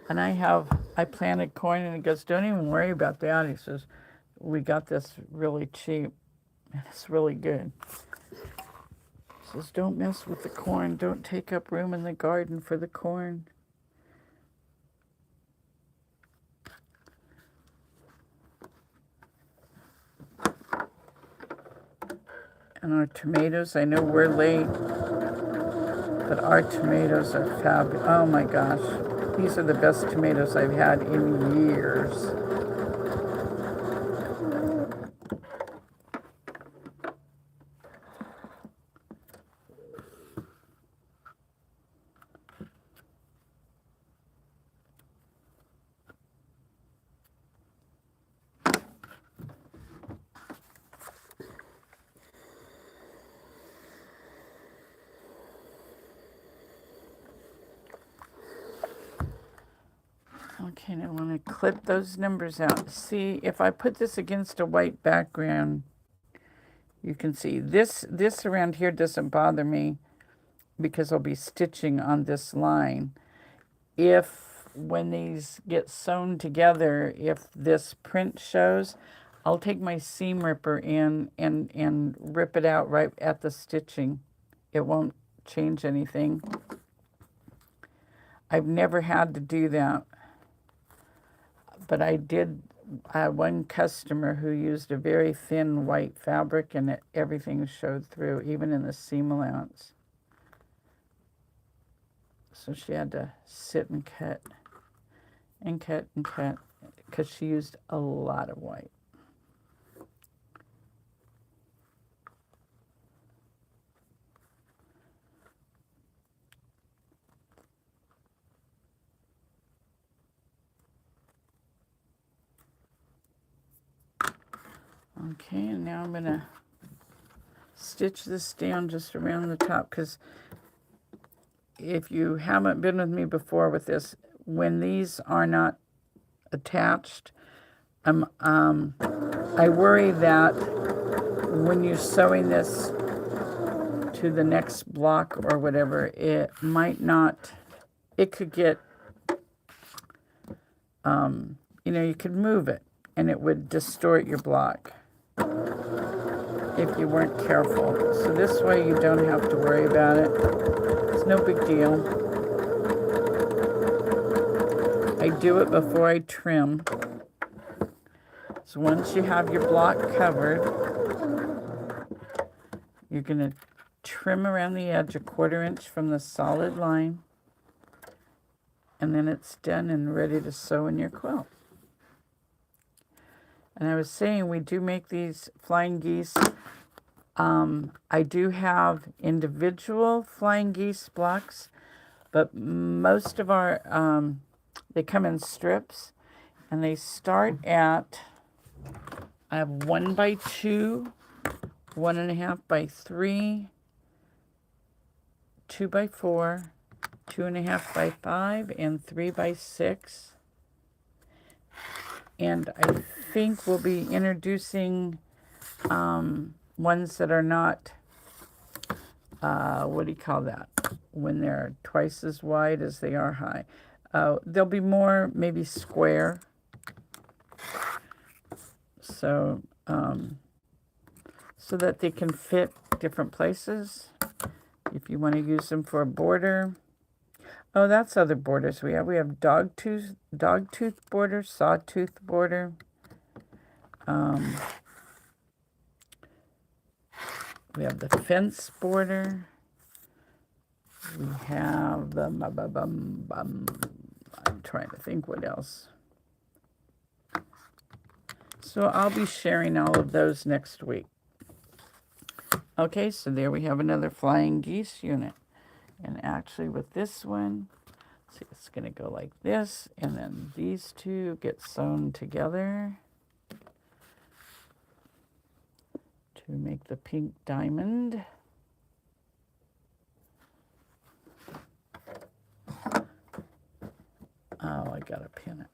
And I planted corn, and he goes, don't even worry about that. He says, we got this really cheap, and it's really good. He says, don't mess with the corn. Don't take up room in the garden for the corn. And our tomatoes, I know we're late, but our tomatoes are fabulous. Oh my gosh, these are the best tomatoes I've had in years. Okay, now I want to clip those numbers out. See, if I put this against a white background, you can see this around here doesn't bother me because I'll be stitching on this line. When these get sewn together, if this print shows, I'll take my seam ripper in and rip it out right at the stitching. It won't change anything. I've never had to do that, but I did I had one customer who used a very thin white fabric and everything showed through, even in the seam allowance. So she had to sit and cut and cut and cut because she used a lot of white. Okay, and now I'm going to stitch this down just around the top, because if you haven't been with me before with this, when these are not attached, I worry that when you're sewing this to the next block or whatever, it might not, it could get, you could move it and it would distort your block if you weren't careful. So this way you don't have to worry about it. It's no big deal. I do it before I trim. So once you have your block covered, you're going to trim around the edge 1/4 inch from the solid line, and then it's done and ready to sew in your quilt. And I was saying, we do make these flying geese. I do have individual flying geese blocks, but most of our, they come in strips, and they start at, I have 1 by 2, 1.5 by 3, 2 by 4, 2.5 by 5, and 3 by 6. And I think we'll be introducing ones that are not, what do you call that? When they're twice as wide as they are high. They'll be more maybe square. So, so that they can fit different places. If you want to use them for a border. Oh, that's other borders we have. We have dog tooth border, sawtooth border. We have the fence border. We have the, I'm trying to think what else. So I'll be sharing all of those next week. Okay, so there we have another flying geese unit. And actually with this one, see, it's going to go like this, and then these two get sewn together to make the pink diamond. Oh, I gotta pin it.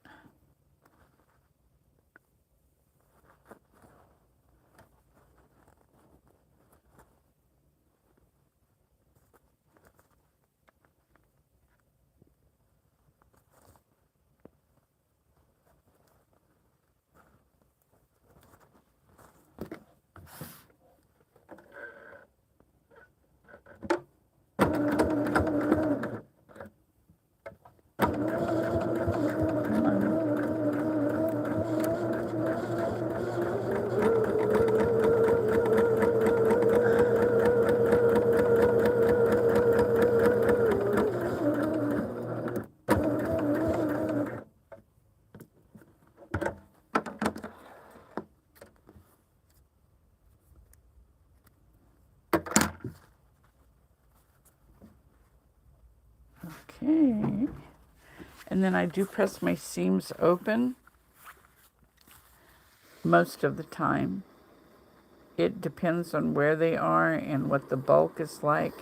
Okay, and then I do press my seams open most of the time. It depends on where they are and what the bulk is like.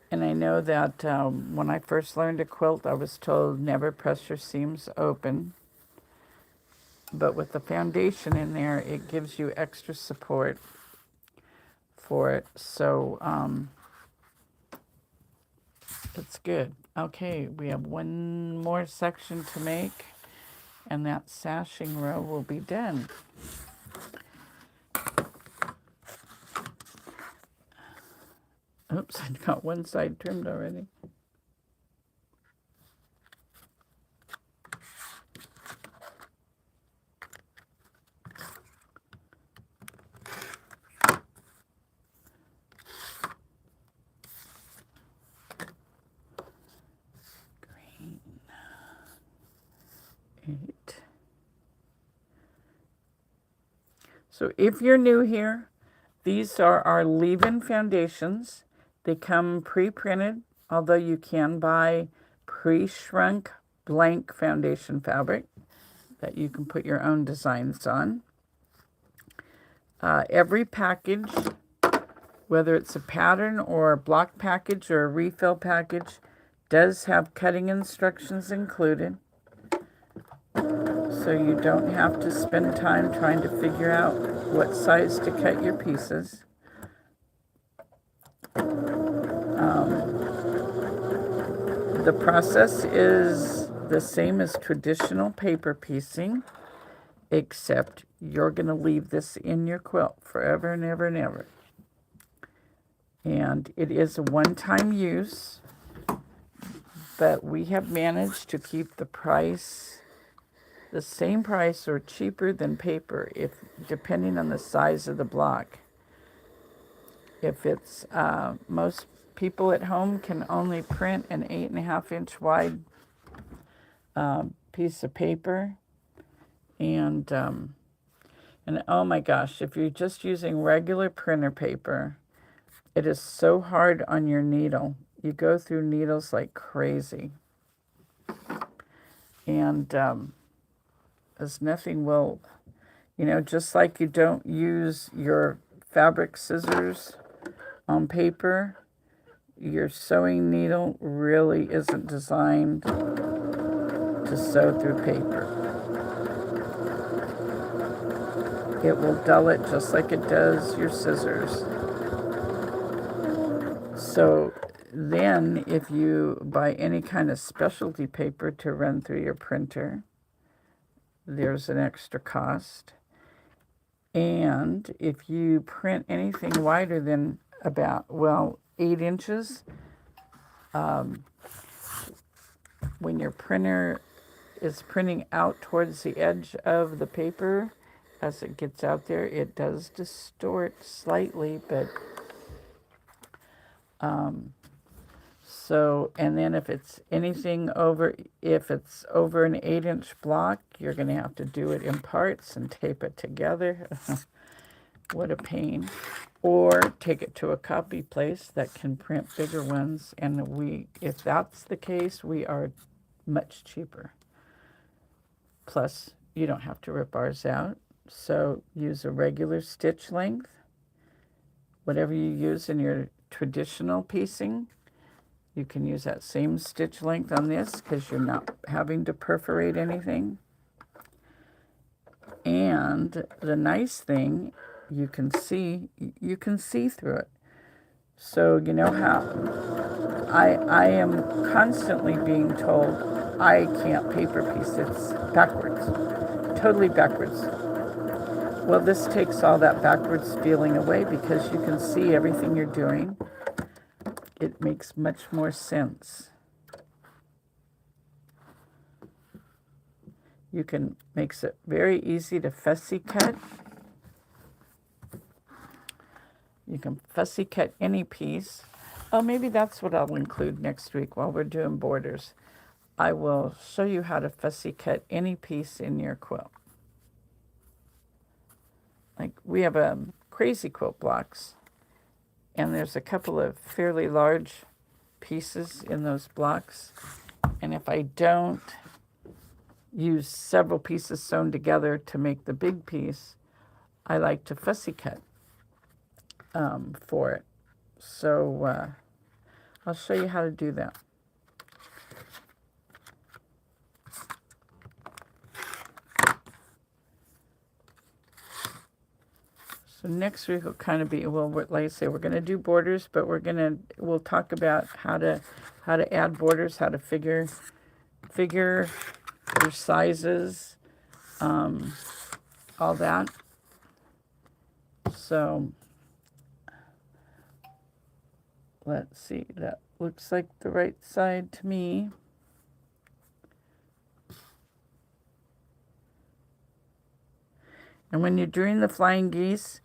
And I know that when I first learned to quilt, I was told never press your seams open. But with the foundation in there, it gives you extra support for it. So it's good. Okay, we have one more section to make, and that sashing row will be done. Oops, I got one side trimmed already. So if you're new here, these are our leave-in foundations. They come pre-printed, although you can buy pre-shrunk blank foundation fabric that you can put your own designs on. Every package, whether it's a pattern or a block package or a refill package, does have cutting instructions included. So you don't have to spend time trying to figure out what size to cut your pieces. The process is the same as traditional paper piecing, except you're going to leave this in your quilt forever and ever and ever. And it is a one-time use, but we have managed to keep the price the same price or cheaper than paper, if depending on the size of the block. If it's most people at home can only print an 8.5-inch wide piece of paper, and oh my gosh, if you're just using regular printer paper, it is so hard on your needle. You go through needles like crazy, and as nothing will, just like you don't use your fabric scissors on paper, your sewing needle really isn't designed to sew through paper. It will dull it just like it does your scissors. So then if you buy any kind of specialty paper to run through your printer, there's an extra cost. And if you print anything wider than about, 8 inches, when your printer is printing out towards the edge of the paper, as it gets out there, it does distort slightly, but and then if it's over an 8-inch block, you're going to have to do it in parts and tape it together. What a pain. Or take it to a copy place that can print bigger ones, and if that's the case, we are much cheaper. Plus, you don't have to rip ours out, so use a regular stitch length, whatever you use in your traditional piecing. You can use that same stitch length on this because you're not having to perforate anything. And the nice thing, you can see through it. So you know how I am constantly being told I can't paper piece. It's backwards, totally backwards. Well, this takes all that backwards feeling away because you can see everything you're doing. It makes much more sense. Makes it very easy to fussy cut. You can fussy cut any piece. Oh, maybe that's what I'll include next week while we're doing borders. I will show you how to fussy cut any piece in your quilt. Like we have crazy quilt blocks, and there's a couple of fairly large pieces in those blocks. And if I don't use several pieces sewn together to make the big piece, I like to fussy cut for it. So I'll show you how to do that. So next week will kind of be, like I say, we're going to do borders, but we'll talk about how to add borders, how to figure your sizes, all that. So let's see, that looks like the right side to me. And when you're doing the flying geese,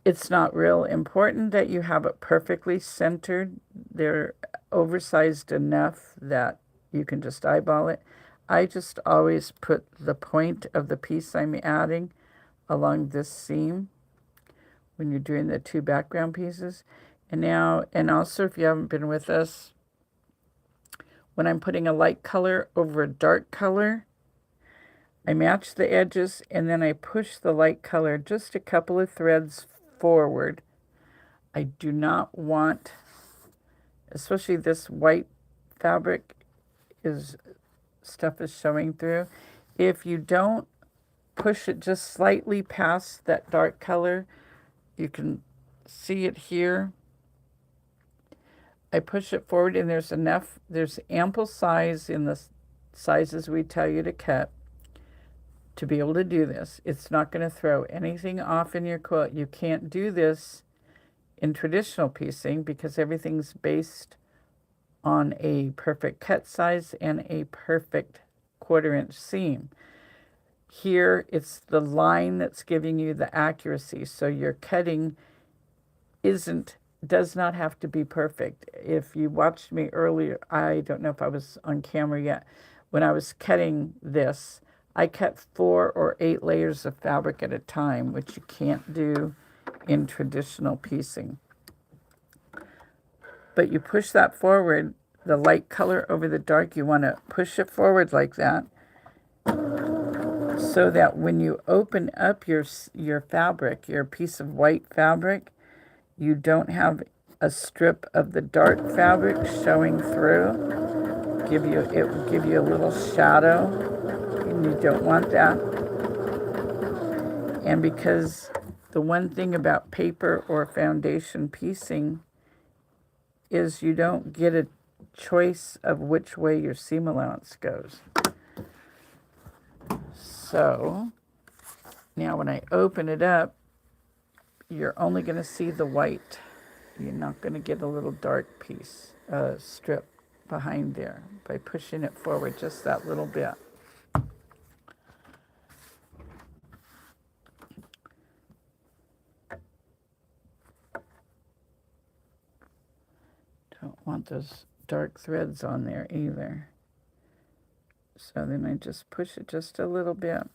it's not real important that you have it perfectly centered. They're oversized enough that you can just eyeball it. I just always put the point of the piece I'm adding along this seam when you're doing the 2 background pieces. And now, and also if you haven't been with us, when I'm putting a light color over a dark color, I match the edges and then I push the light color just a couple of threads forward. I do not want, especially this white fabric stuff is showing through. If you don't push it just slightly past that dark color, you can see it here. I push it forward and there's ample size in the sizes we tell you to cut to be able to do this. It's not going to throw anything off in your quilt. You can't do this in traditional piecing because everything's based on a perfect cut size and a perfect 1/4 inch seam. Here, it's the line that's giving you the accuracy. So your cutting does not have to be perfect. If you watched me earlier, I don't know if I was on camera yet, when I was cutting this, I cut 4 or 8 layers of fabric at a time, which you can't do in traditional piecing. But you push that forward, the light color over the dark, you want to push it forward like that, so that when you open up your fabric, your piece of white fabric, you don't have a strip of the dark fabric showing through. It will give you a little shadow, and you don't want that. And because the one thing about paper or foundation piecing is you don't get a choice of which way your seam allowance goes. So now when I open it up, you're only going to see the white. You're not going to get a little dark piece, strip behind there by pushing it forward just that little bit. Don't want those dark threads on there either. So then I just push it just a little bit.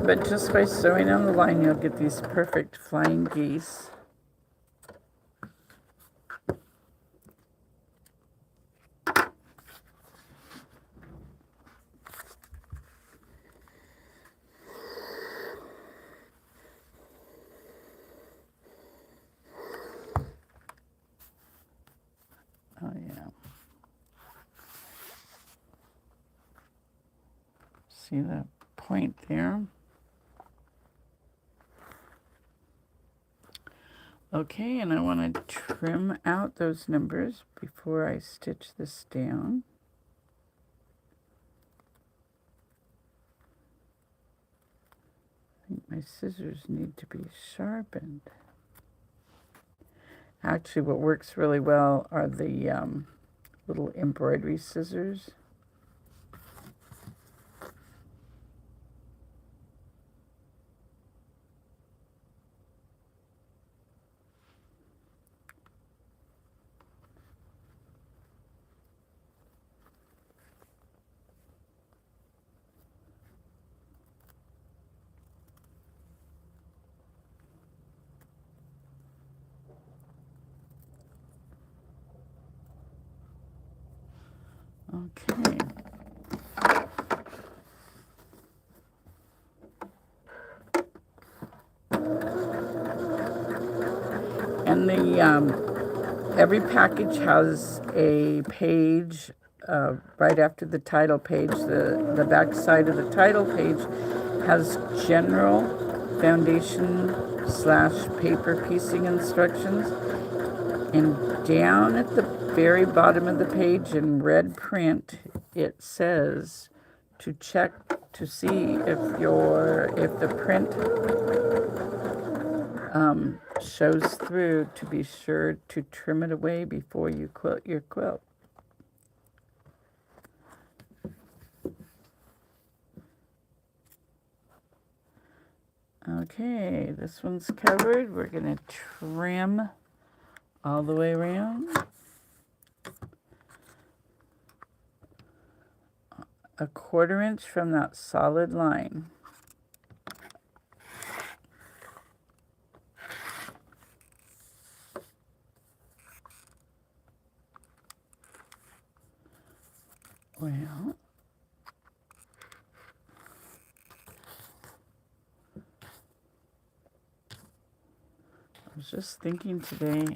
But just by sewing on the line, you'll get these perfect flying geese. Oh, yeah. See that point there? Okay, and I want to trim out those numbers before I stitch this down. I think my scissors need to be sharpened. Actually, what works really well are the little embroidery scissors. Okay. And every package has a page right after the title page. The back side of the title page has general foundation / paper piecing instructions. And down at the very bottom of the page in red print, it says to check to see if the print shows through, to be sure to trim it away before you quilt your quilt. Okay, this one's covered. We're going to trim all the way around. A 1/4 inch from that solid line. Well, I was just thinking today,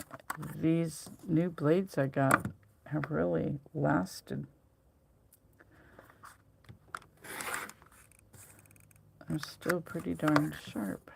these new blades I got have really lasted. They're still pretty darn sharp.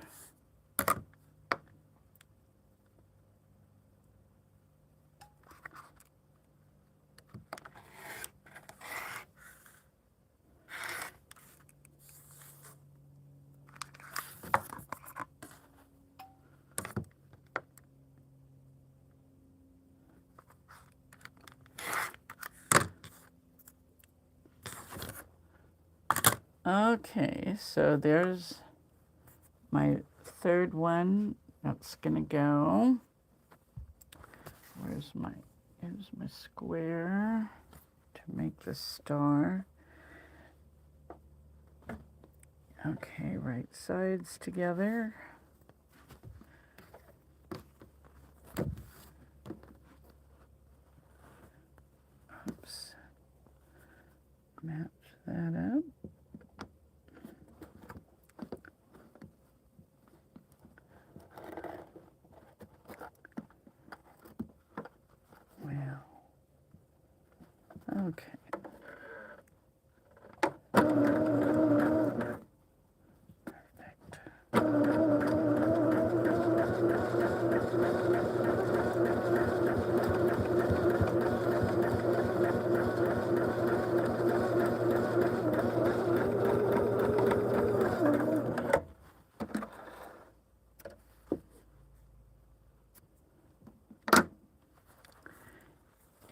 Okay, so there's my third one. That's gonna go. Here's my square to make the star. Okay, right sides together. Oops. Match that up. Wow. Okay.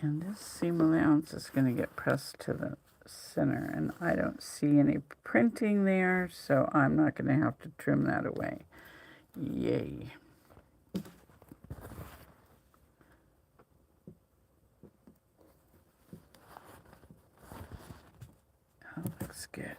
And this seam allowance is going to get pressed to the center, and I don't see any printing there, so I'm not going to have to trim that away. Yay. That looks good.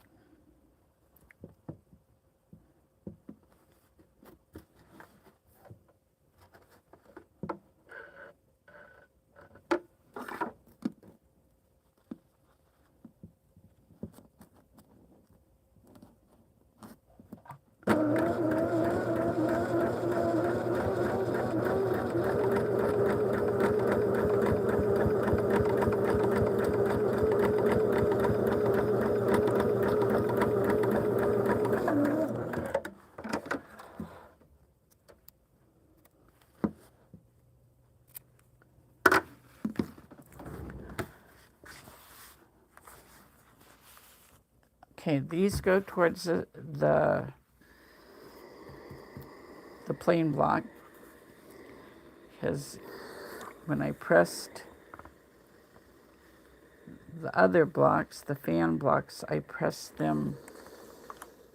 Okay, these go towards the plain block, because when I pressed the other blocks, the fan blocks, I pressed them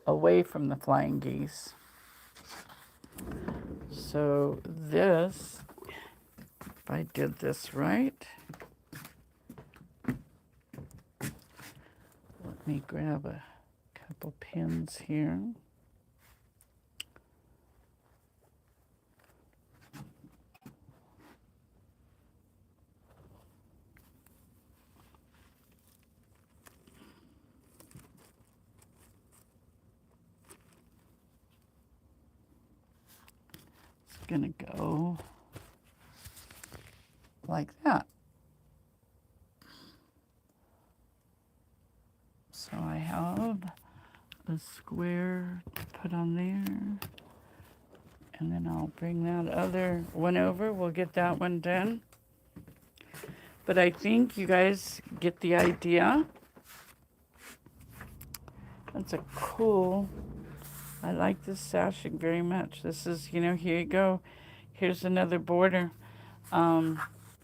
away from the flying geese. So this, if I did this right, let me grab a couple pins here. It's gonna go like that. So I have a square to put on there, and then I'll bring that other one over. We'll get that one done. But I think you guys get the idea. That's a cool, I like this sashing very much. This is, here you go. Here's another border. Um,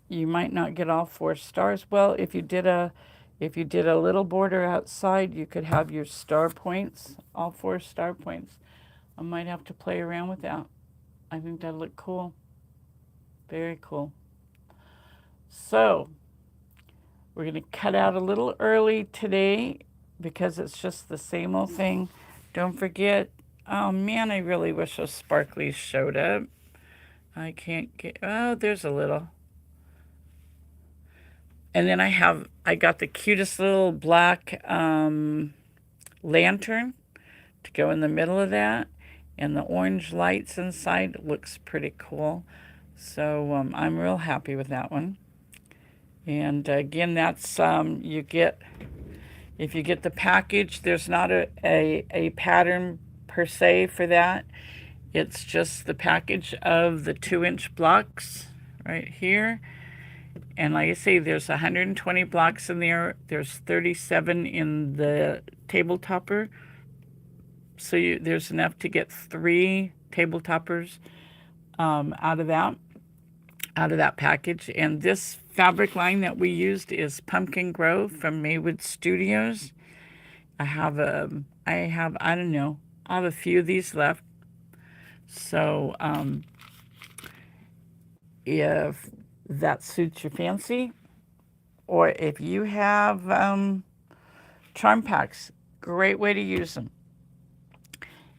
you might not get all 4 stars. Well, if you did a little border outside, you could have your star points, all 4 star points. I might have to play around with that. I think that'd look cool. Very cool. So we're going to cut out a little early today because it's just the same old thing. Don't forget, oh man, I really wish those sparklies showed up. I can't get, oh, there's a little. And then I got the cutest little black lantern to go in the middle of that. And the orange lights inside looks pretty cool. So I'm real happy with that one. And again, that's you get, if you get the package, there's not a pattern per se for that. It's just the package of the 2-inch blocks right here. And like I say, there's 120 blocks in there. There's 37 in the table topper. So there's enough to get 3 table toppers out of that package. And this fabric line that we used is Pumpkin Grove from Maywood Studios. I have I don't know, I have a few of these left. So if that suits your fancy, or if you have charm packs, great way to use them.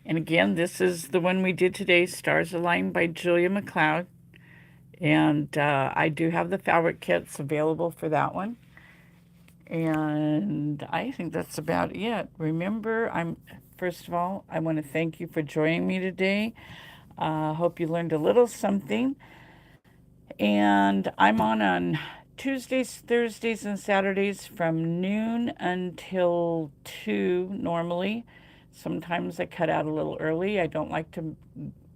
And again, this is the one we did today, Stars Aligned by Julia McLeod. And I do have the fabric kits available for that one. And I think that's about it. Remember, first of all, I want to thank you for joining me today. Hope you learned a little something. And I'm on Tuesdays, Thursdays, and Saturdays from noon until 2 normally. Sometimes I cut out a little early. I don't like to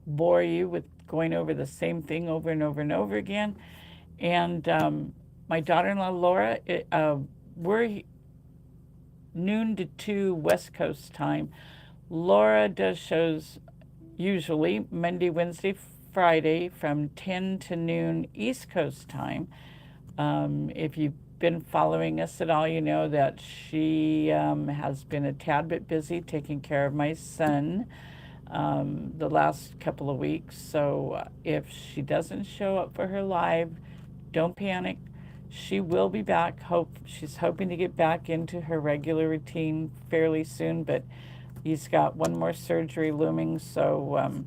bore you with going over the same thing over and over and over again. And my daughter-in-law, Laura, we're noon to 2 West Coast time. Laura does shows usually Monday, Wednesday, Friday from 10 to noon East Coast time. If you've been following us at all, you know that she has been a tad bit busy taking care of my son the last couple of weeks. So if she doesn't show up for her live, don't panic. She will be back. She's hoping to get back into her regular routine fairly soon, but he's got one more surgery looming, so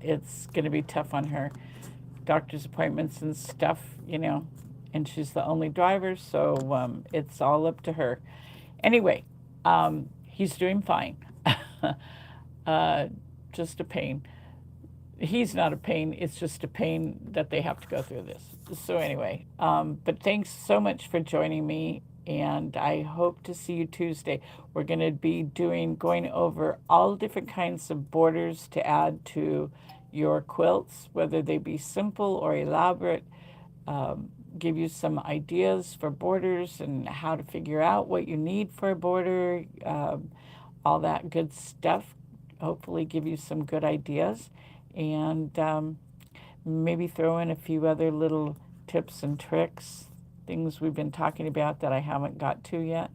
it's going to be tough on her. Doctor's appointments and stuff, and she's the only driver, so it's all up to her. Anyway, he's doing fine. Just a pain. He's not a pain, it's just a pain that they have to go through this. So anyway, but thanks so much for joining me, and I hope to see you Tuesday. We're going to be going over all different kinds of borders to add to your quilts, whether they be simple or elaborate, give you some ideas for borders and how to figure out what you need for a border, all that good stuff. Hopefully give you some good ideas, and maybe throw in a few other little tips and tricks, things we've been talking about that I haven't got to yet,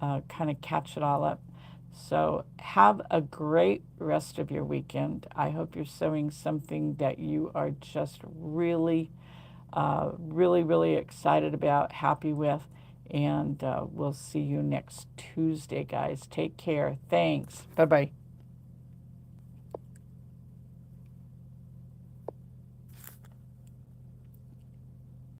kind of catch it all up. So have a great rest of your weekend. I hope you're sewing something that you are just really, really excited about, happy with, and we'll see you next Tuesday, guys. Take care. Thanks. Bye-bye.